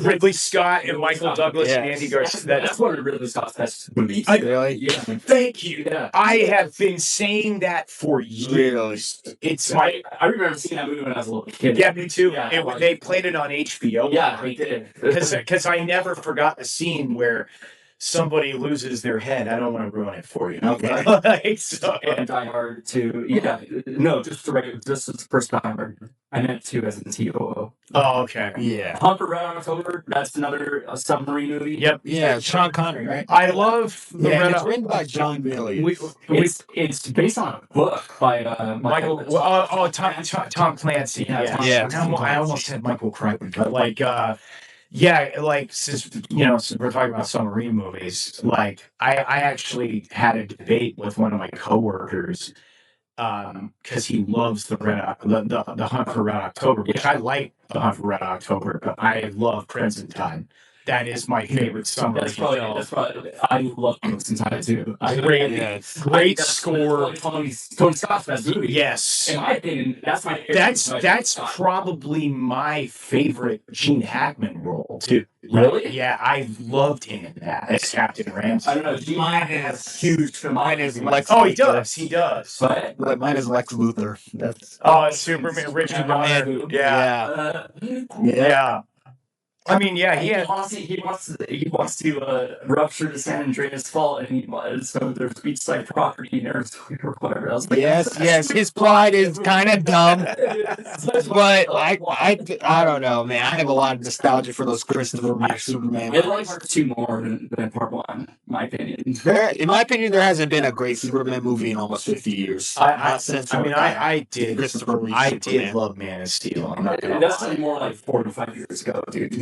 Ridley Scott and Michael Douglas and Andy Garcia. That's one of Ridley Scott's best movies. Really? Yeah. Thank you. Yeah. I have been saying that for years. It's I remember seeing that movie when I was a little kid. Yeah, me too. Yeah, they played it on HBO. Yeah, they did. Because I never forgot the scene where somebody loses their head. I don't want to ruin it for you. Okay. And Die Hard 2. Yeah. No, just the first Die Hard. I meant 2 as in TOO. Oh, okay. Yeah. Hunt for Red October. That's another submarine movie. Yep. Yeah, Sean Connery, right? I love the Red it's written by John Milius. It's based on a book by Michael. Tom Clancy. Yeah. I almost said Michael Crichton, but like. Since we're talking about submarine movies, like I actually had a debate with one of my coworkers because he loves the Hunt for Red October, which I like the Hunt for Red October, but I love Crimson Tide. That is my favorite submarine film. I love Crimson Tide too. Great score. Tony Scott's best movie. Yes. In my opinion, that's my favorite. That's probably my favorite Gene Hackman role too. Really? Yeah, I loved him in that as Captain Ramsey. I don't know. Gene Hackman is huge. Mine is Lex. Oh, he does. But mine is Lex Luthor. Superman, Richard Donner. Yeah. I mean, yeah, He wants to rupture the San Andreas Fault, and so there's beachside property in Arizona or whatever. I was like, Yes. His plot is kind of dumb, but I don't know, man. I have a lot of nostalgia for those Christopher Reeve Superman. I like part 2 more than part 1, in my opinion. In my opinion, there hasn't been a great Superman movie in almost 50 years. I did. Christopher Reeve I Superman. did love Man of Steel. I'm not gonna That's lie. more like 45 years ago, dude.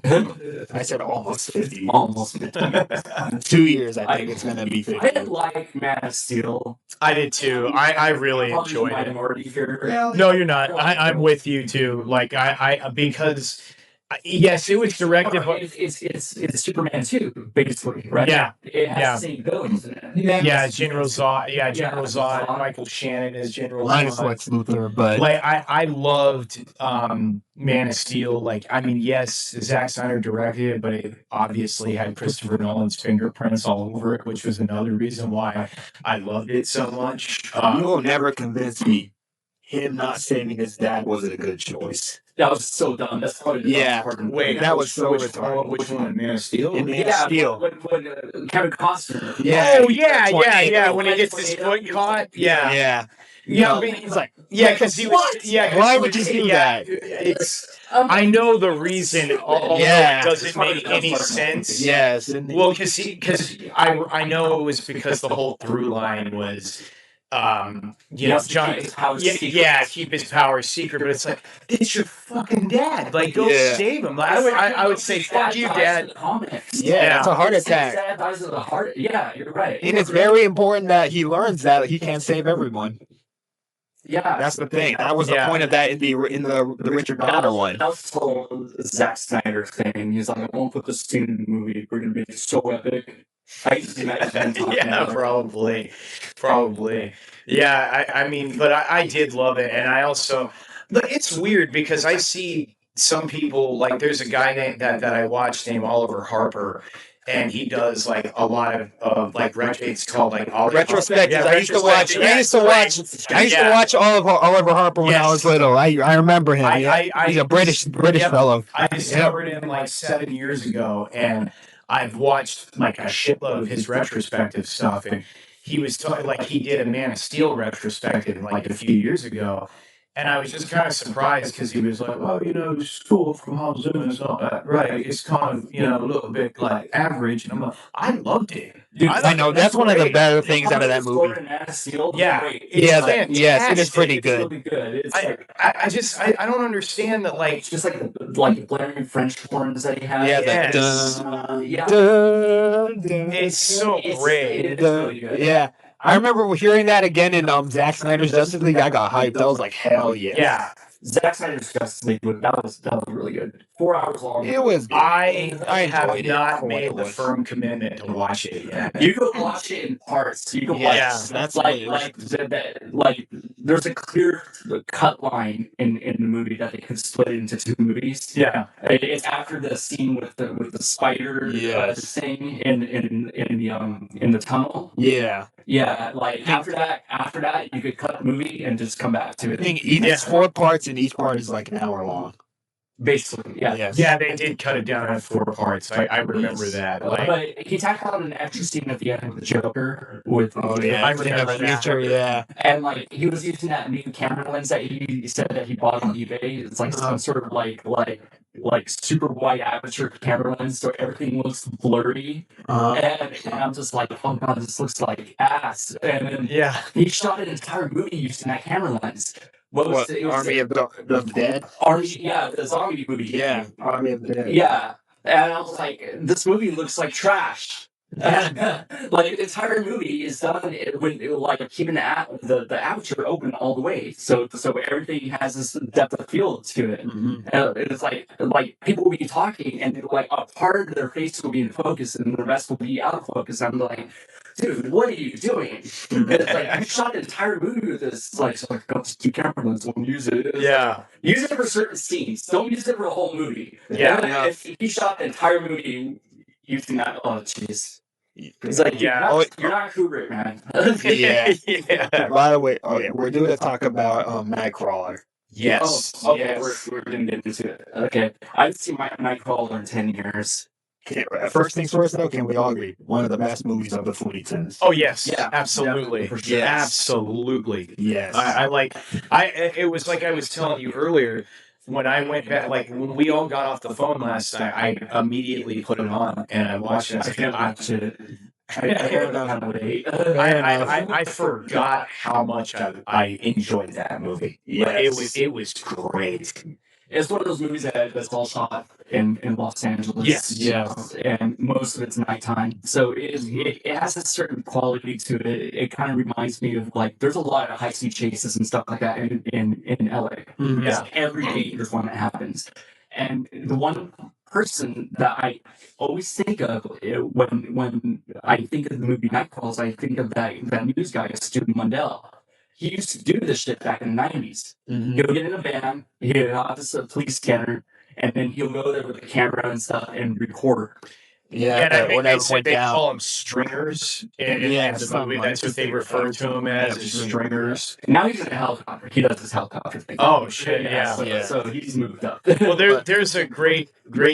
I said almost 50. Almost 50. 2 years, I think it's gonna be 50. I did like Man of Steel. I did too. I really Probably enjoyed it. minority here. No, you're not. I'm with you too. Like because yes, it was directed. But It's Superman 2, basically, right? Yeah. It has the same villains in it. Yeah, General Zod. Yeah, General Zod. Michael Shannon is General Minus Zod. Lex Luthor, but Like I loved Man of Steel. Like I mean, yes, Zack Snyder directed it, but it obviously had Christopher Nolan's fingerprints all over it, which was another reason why I loved it so much. you will never convince me him not saving his dad wasn't a good choice. That was so dumb. That's probably the dumbest part of the movie. Wait, that was so which retarded. which one? Man of Steel? In Man of Steel. When Kevin Costner. Yeah. Oh yeah. Tornado. When he gets his foot caught. Yeah. Yeah. but He's like, because he was. Yeah. 'cause why he would was- you do yeah, that? It's. I know the reason. Although Yeah. it doesn't make any sense. Yes. And Well, because I know it was because the whole through line was, you know, John, keep his power secret. But it's like it's your fucking dad. Like, go Yeah. save him. Like, I would say, fuck you, Dad. yeah, it's a heart His attack. dad dies of a heart. Yeah, you're right. And it's very important that he learns that he can't save everyone. Yeah, That's the thing. That was the Yeah. point of that in the Richard Donner one. That was the whole Zack Snyder thing. He's like, I won't put this scene in the movie. We're gonna be so epic. I used to imagine him Yeah, talking probably. Yeah, I mean, but I did love it, and I also, but it's weird because I see some people like there's a guy that I watched named Oliver Harper, and he does like a lot of like it's called like Retrospectives. Yeah, I used to watch. retrospective. I used to watch all of Oliver Harper when I was little. I remember him. He's a British Yep. fellow. I discovered him like 7 years ago, and I've watched like a shitload of his retrospective stuff, and he was talking like he did a Man of Steel retrospective like a few years ago, and I was just kind of surprised because he was like, "Well, you know, School from Hans Zimmer is not that great. It's kind of a little bit like average." And I'm like, I loved it. Dude, I know that's one of the better things out of that movie. Yeah, Yes, it is pretty It's good. really good. It's I don't understand that. Like, it's just like the blaring French horns that he has. Yeah, Yes. Yeah. it's so great. It's really good. Yeah, I remember hearing that again in Zack Snyder's Justice League. I got hyped. I was like, hell yeah. Yeah. Zack Snyder's Justice League, that was really good. 4 hours long. It was good. I have enjoyed it not for what made it the was. firm commitment to watch it yet. You can watch it in parts. You can watch Yes, it. that's like what it like there's a clear cut line in the movie that they could split it into 2 movies. Yeah. It's after the scene with the spider Yes. thing in the tunnel. Yeah. Yeah, like after that you could cut the movie and just come back to I it. think it's 4 parts, and each part is like an hour long. Basically, yeah. Yes. Yeah, they did cut it down in 4 parts. I remember that. Like, But he tacked on an extra scene at the end with the Joker with Oh yeah, I remember that. future. Yeah. and like he was using that new camera lens that he said that he bought on eBay. It's like some sort of like super wide aperture camera lens, so everything looks blurry. And I'm just like, oh god, this looks like ass. And then yeah. he shot an entire movie using that camera lens. What was it? It was Army of the Dead? the zombie movie. Yeah, Army of the Dead. Yeah. And I was like, this movie looks like trash. Like the entire movie is done when like keeping the aperture open all the way, so everything has this depth of field to it. Mhm. And it's like people will be talking and like a part of their face will be in focus and the rest will be out of focus. I'm like, dude, what are you doing? And it's like you shot an entire movie with this. It's like, so I got this 2 camera lenses, won't use it. It's Yeah. use it for certain scenes. Don't use it for the whole movie. Yeah. And if he shot the entire movie using that, oh jeez. It's like, Yeah. you're not Kubrick, man. Yeah. Yeah. By the way, we're doing a talk about Nightcrawler. Yes. Oh, okay, yes. we're gonna get into it. Okay. I haven't seen my Nightcrawler in 10 years. First things first, though, can we all agree? One of the best movies of the 2010s. Oh yes, Yeah, absolutely, for sure. Yes. absolutely. Yes. I like. It was like I was telling you earlier when I went back. Like when we all got off the phone last night, I immediately put it on and I watched it. I can't watch it. I don't know how to wait. I forgot how much I enjoyed that movie. Yes. It was great. It's one of those movies that's all shot in Los Angeles. Yes. you know, and most of it's nighttime. So it has a certain quality to it. It kind of reminds me of like there's a lot of high speed chases and stuff like that in LA. Mhm. Yeah. Every day there's one that happens. And the one person that I always think of when I think of the movie Nightcrawlers, I think of that news guy, Stu Mundell. He used to do this shit back in the 90s. Mhm. He'll get in a van, he'll have this police scanner, and then he'll go there with a camera and stuff and record. Yeah, And I think whatever they said went they down. call them stringers in Yeah, the something movie. like That's what they refer to them as, is stringers. Now he's in a helicopter. He does his helicopter thing. Oh shit! Yeah. So he's moved up. Well, there's a great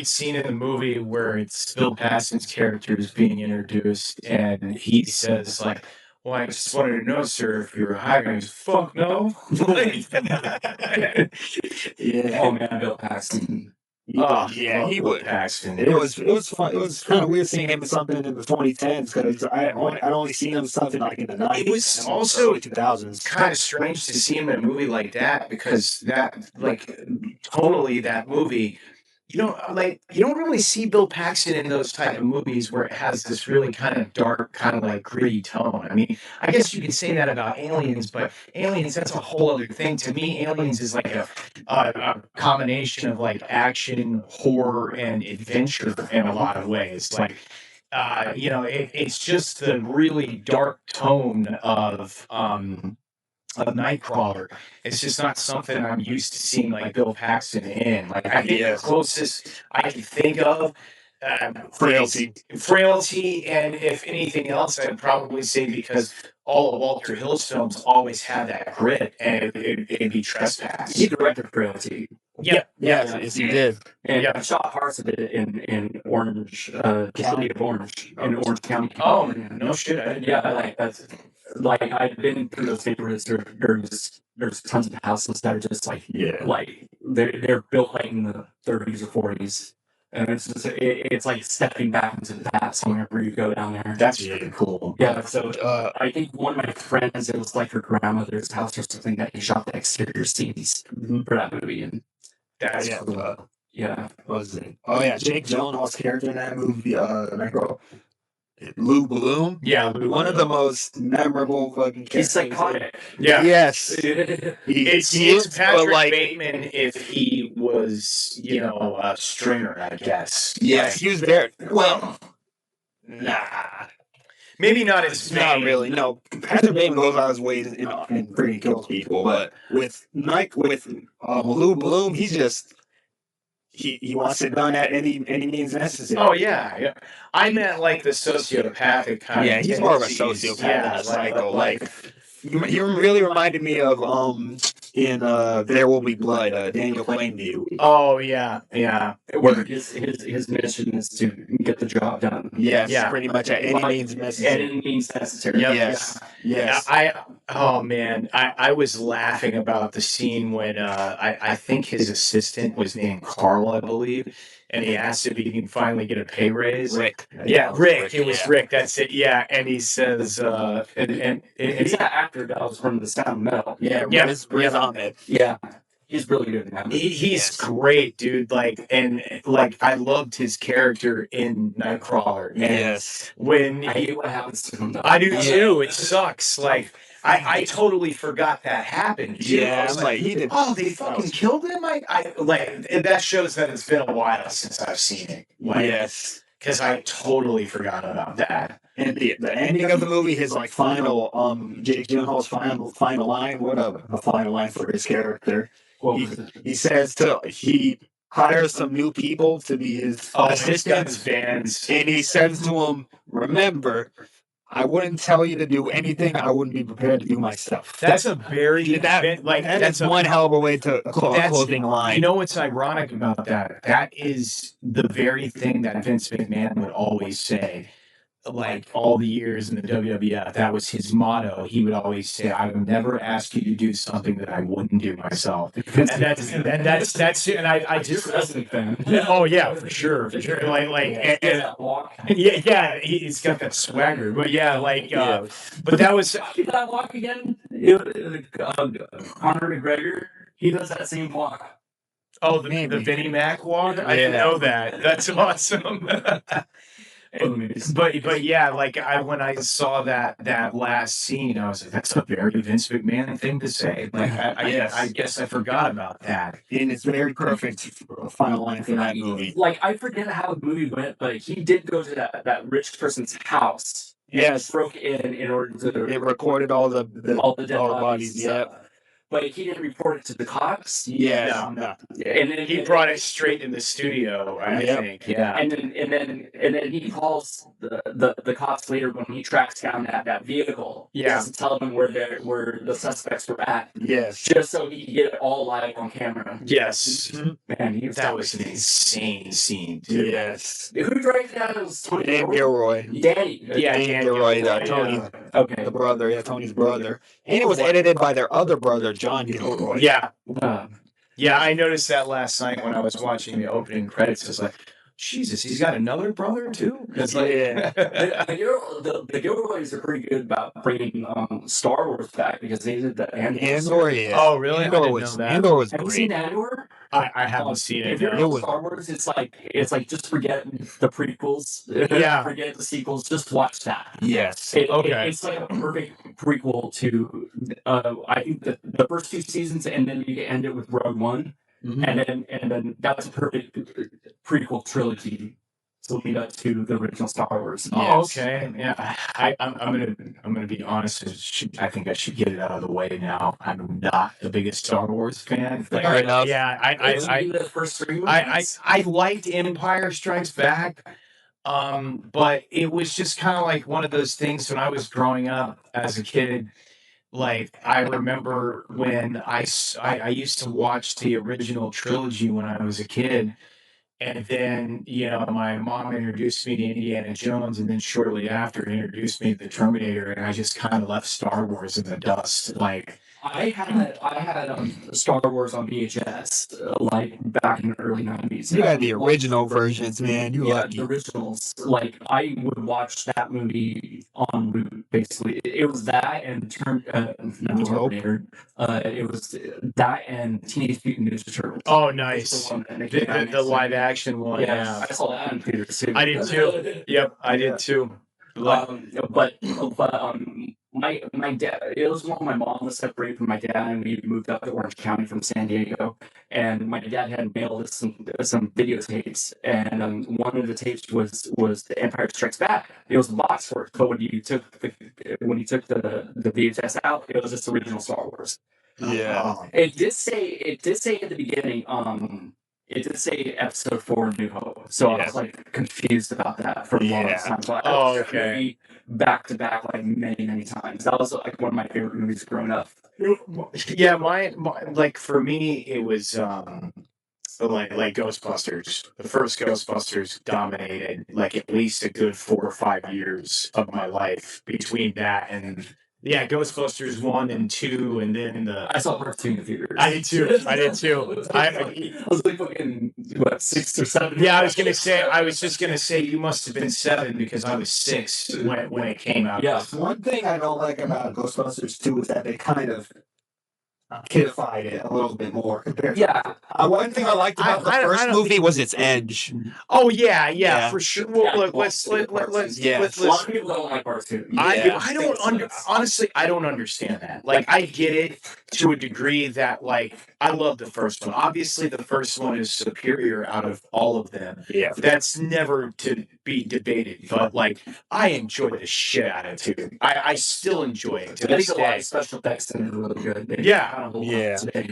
scene in the movie where it's Bill Paxton's character is being introduced, and he says like, "Well, I just wanted to know, sir, if you're a hiker." He goes, "Fuck no." Yeah. Oh man, Bill Paxton. Yeah, he Bill would. Paxton. It was fun. It was kind of weird seeing him in something in the 2010s because I'd only seen him in something like in the 90s. It was and also early 2000s. kind of strange to see him in a movie like that because that like tonally that movie you don't really see Bill Paxton in those type of movies where it has this really kind of dark, kind of like gritty tone. I mean, I guess you could say that about Aliens, but Aliens, that's a whole other thing. To me, Aliens is like a combination of like action, horror, and adventure in a lot of ways. Like, it's just the really dark tone of Nightcrawler. It's just not something I'm used to seeing like Bill Paxton in. Like I think the closest I can think of Frailty. frailty, and if anything else, I'd probably say because all of Walter Hill's films always have that grit, and it'd be Trespass. He directed Frailty. Yep. Yes, he did. And Yeah. I shot parts of it in Orange, the city of Orange, in Orange County. Oh no shit! I didn't know Yeah, that. like that's like I've been through those neighborhoods. There's tons of houses that are just like like they're built like in the 30s or 40s, and it's just it's like stepping back into the past whenever you go down there. That's really cool. Yeah, so I think one of my friends, it was like her grandmother's house or something that he shot the exterior scenes for that movie, and That's Yeah, cool. yeah, what was it? Oh yeah, Jake Gyllenhaal's character in that movie, Nightcrawler. Lou Bloom. Yeah, One of the most memorable fucking characters. he's psychotic. Yeah. Yes. It's looks Patrick Bateman if he was, a stringer, I guess. Yes, he was there. Well, nah. Maybe not as Not really. No, Patrick Bateman goes out his way and pretty kills people. But with Lou Bloom, he's just he wants it done at any means necessary. Oh yeah. I meant like the sociopathic kind. Yeah, of he's more of a tendencies. sociopath than a psycho. Like he really reminded me of in There Will Be Blood, Daniel Plainview. Oh yeah. Where his mission is to get the job done. Yes, Yeah. pretty much at any means necessary. Any means necessary. Yep. Yes. I was laughing about the scene when I think his assistant was named Carl, I believe, and he asked if he can finally get a pay raise. Rick. Yeah, Rick. It was Yeah. Rick. That's it. Yeah, and he says, and He's that actor that was from The Sound of Metal. Yeah, Yeah. Riz Ahmed. Yeah, he's really good in that movie. he's great, dude. Like, and like, I loved his character in Nightcrawler. And Yes. when I hate what happens to him. Though. I do too. It sucks. Like, I totally forgot that happened. Too. I Yeah, was I'm like, he did. oh, they fucking killed him. I like and that shows that it's been a while since I've seen it. Like, Yes. because I totally forgot about that. And the ending of the movie, his like final, Jake Gyllenhaal's final line, what a final line for his character. Well, He says he hires some new people to be his Oh, this guy's assistants, fans. and he says to him, "Remember, I wouldn't tell you to do anything I wouldn't be prepared to do myself. That's a very that's one hell of a way to a closing line. You know what's ironic about that? That is the very thing that Vince McMahon would always say. Like all the years in the WWF, that was his motto. He would always say, "I would never ask you to do something that I wouldn't do myself." And that's it. And I just wrestling fan. oh yeah, for sure. He's got that swagger. But but that was that walk again. Conor McGregor, he does that same walk. Oh, the Vinnie Mac walk. I didn't know that. That's awesome. But yeah, like when I saw that last scene, I was like, that's a very Vince McMahon thing to say. Like I guess I forgot about that. And it's very perfect final line for that movie. Like I forget how the movie went, but he did go to that rich person's house. Yes, broke in order to. It recorded all the dead bodies. Yeah. But he didn't report it to the cops. Yeah, no. And then he brought it straight in the studio. I think. Yeah. And then he calls the cops later when he tracks down that vehicle. Yeah. To tell them where the suspects were at. Yes. Just so he could get it all live on camera. Yes. Man, that was an insane scene, too. Yes. Who directed that? It was Tony Gilroy. Danny. Yeah, Dan Gilroy. Tony. Okay. The brother. Yeah, Tony's brother. And it was edited by their other brother, John Gilroy. Yeah. I noticed that last night when I was watching the opening credits. I was like, Jesus, he's got another brother too? It's like, the Gilroys are pretty good about bringing Star Wars back because they did the Andor. Yeah. Oh, really? Andor was great. Have you seen Andor? I haven't seen it. If you're into Star Wars, it's like just forget the prequels. Yeah. Forget the sequels. Just watch that. Yes. It's like a perfect prequel to I think the first two seasons, and then you end it with Rogue One. Mm-hmm. And then that's a perfect prequel trilogy to lead up to the original Star Wars. Oh, okay. Yeah, I'm gonna be honest. I think I should get it out of the way now. I'm not the biggest Star Wars fan. Fair enough. Yeah, I liked Empire Strikes Back. But it was just kind of like one of those things when I was growing up as a kid. Like, I remember when I used to watch the original trilogy when I was a kid. And then, my mom introduced me to Indiana Jones, and then shortly after introduced me to the Terminator, and I just kind of left Star Wars in the dust. Like, I had Star Wars on VHS, like back in the early 90s. You had the original versions, man. The originals. Like I would watch that movie on loop. Basically, it was that and Terminator. It was that and Teenage Mutant Ninja Turtles. Oh, nice. The live action one. Yeah, I saw that in theaters too. I did too. Yep, I did too. My dad, it was when my mom was separated from my dad, and we moved up to Orange County from San Diego. And my dad had mailed us some videotapes, and one of the tapes was The Empire Strikes Back. It was a box work, but when you took the VHS out, it was just original Star Wars. Yeah. It did say at the beginning. It did say episode 4 New Hope, so I was like confused about that for a long time. So I watched that movie back to back like many times. That was like one of my favorite movies growing up. Yeah, my like for me it was like Ghostbusters. The first Ghostbusters dominated like at least a good 4 or 5 years of my life between that and. Yeah, Ghostbusters 1 and 2, and then I saw part 2 in the theaters. I did too. I was like fucking 6 or 7. Yeah, I was just gonna say you must have been 7 because I was 6 when it came out. Yeah. One thing I don't like about Ghostbusters 2 is that they kind of kidified it a little bit more compared to one thing I liked about the first movie was its edge. Oh yeah, for sure. Well, let's a lot of people don't like part 2. I don't honestly I don't understand that. Like I get it to a degree that like I love the first one. Obviously the first one is superior out of all of them. Yeah. That's never to be debated. But like I enjoy the shit out of it too. I still enjoy it to this day. Special effects and really good. Yeah.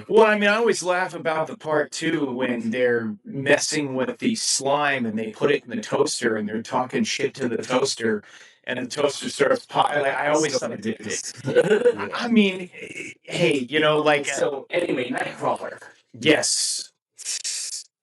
Well, I mean, I always laugh about the part 2 when they're messing with the slime and they put it in the toaster and they're talking shit to the toaster. and the toaster starts popping. Like, I always So thought ridiculous. I mean, hey, So anyway, Nightcrawler. yes.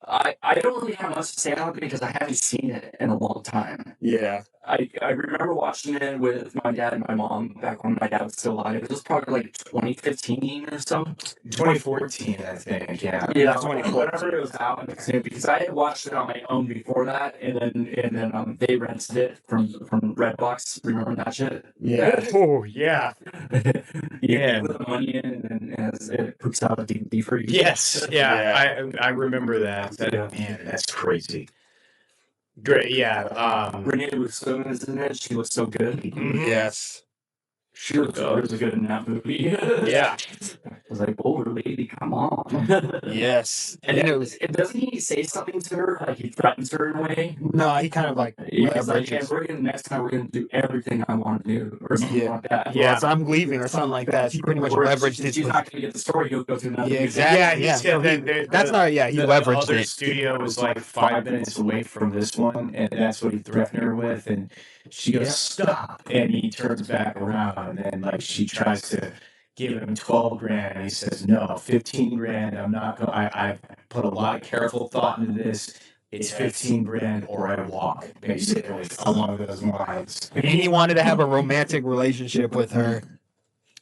I don't really have much to say on it because I haven't seen it in a long time. Yeah. I remember watching it with my dad and my mom back when my dad was still alive. It was probably like 2015 or so. 2014, I think. Yeah. Yeah, 2014. whenever it was out, because I had watched it on my own before that, and then they rented it from Redbox. Remember that shit? Yeah. Oh yeah. You put the money in, and it poops out a DVD for you. Yes. Yeah. I remember that. Yeah. Man, that's crazy. Great. Yeah. Renee Winston is in it. She was so good. Mhm. Yes. She looked really good in that movie. Yeah. I was like, older lady, come on. Yes. And doesn't he say something to her? Like he threatens her in a way? No, he kind of like He's like, leverages. next time we're gonna do everything I want to do, or something like that. Yeah. So I'm leaving or something like that. He pretty much Or leveraged his. she's not gonna get the story. He'll go to another. Yeah, exactly. Yeah, Yeah, so that's not. Yeah, he the leveraged other it. studio was like 5 minutes away from this one, and that's what he threatened her with. And she goes, "Stop!" And he turns back around, and like she tries to give him 12 grand, and he says, "No, 15 grand. I'm not going. I put a lot of careful thought into this. It's 15 grand, or I walk." Basically, along those lines. And he wanted to have a romantic relationship with her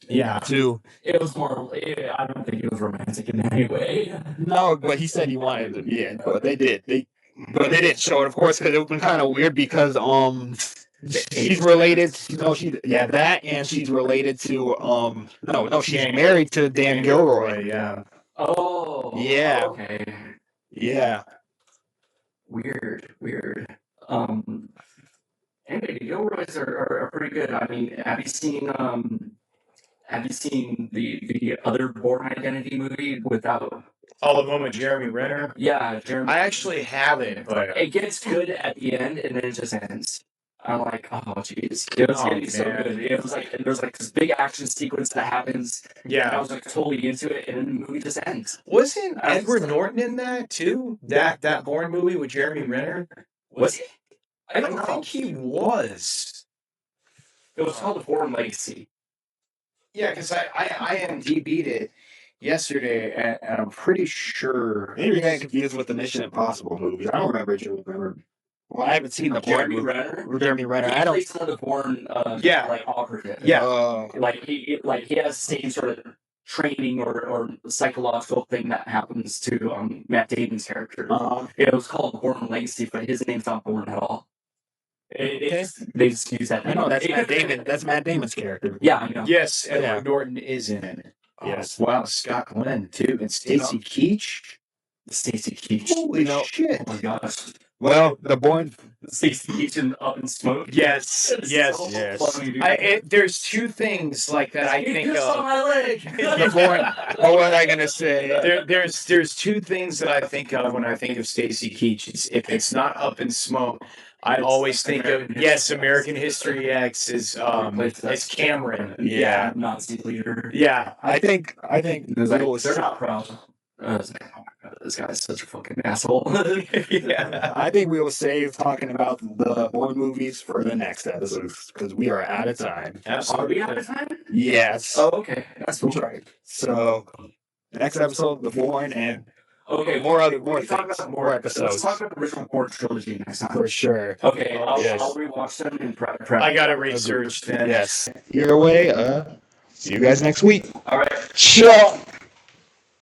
Yeah. too. It was more. I don't think it was romantic in any way. No, but he said he wanted to. Yeah, but they did. But they didn't show it, of course, because it would been kind of weird because she's related. That, and she's related to she's married to Dan Gilroy. Yeah. Oh. Yeah. Okay. Yeah. Weird. Anyway, the Gilroys are pretty good. I mean, have you seen the other Born Identity movie without? All of them with Jeremy Renner. Yeah, Jeremy. I actually haven't, but It gets good at the end, and then it just ends. I'm like, oh jeez, it was getting so man. good. It was like there's like this big action sequence that happens. And I yeah. was like totally into it, and then the movie just ends. Wasn't I was Edward like- Norton in that too? That Bourne movie with Jeremy Renner? Was it? I I don't know. think he was. It was called The Born Legacy. Yeah, because I IMDb'd it yesterday, and I'm pretty sure. Maybe you're getting confused with the Mission Impossible movies. I don't remember. Well, I haven't seen the Jeremy Bourne Renner. movie. Jeremy Renner. He I don't. plays some of the Born, Yeah. like operative. Yeah. Like he has the same sort of training or psychological thing that happens to Matt Damon's character. It was called Born Legacy, but his name's not Born at all. They just use that. I know that's Matt Damon. That's Matt Damon's character. Yeah, I know. Yes, Edward Yeah. Norton is in it. Yes. Wow, Scott Glenn too, and Stacy Keach. Stacey Keach. Holy shit! Oh my gosh. Well, the Bourne. Stacey Keach in Up in Smoke. Yes, It's yes, so yes. funny, dude. There's two things like that I You think pissed on of. my leg. The Bourne. What was I gonna say? There's two things that I think of when I think of Stacy Keach. If it's not Up in Smoke, I always think of American History X is Cameron. Yeah. Nazi leader. Yeah. I think They're not proud. It's like, oh my god, this guy's such a fucking asshole. Yeah. I think we will save talking about the Bourne movies for the next episode because we are out of time. Are we out of time? Yes. Oh, okay. That's cool. right. So next episode, the Bourne, and Okay, more we talk things, about more episodes. Let's talk about the original Bourne trilogy next time. for sure. Okay, Yes. I'll rewatch them and prep. I got it researched then. Yes. Either way, see you guys next week. All right. Ciao.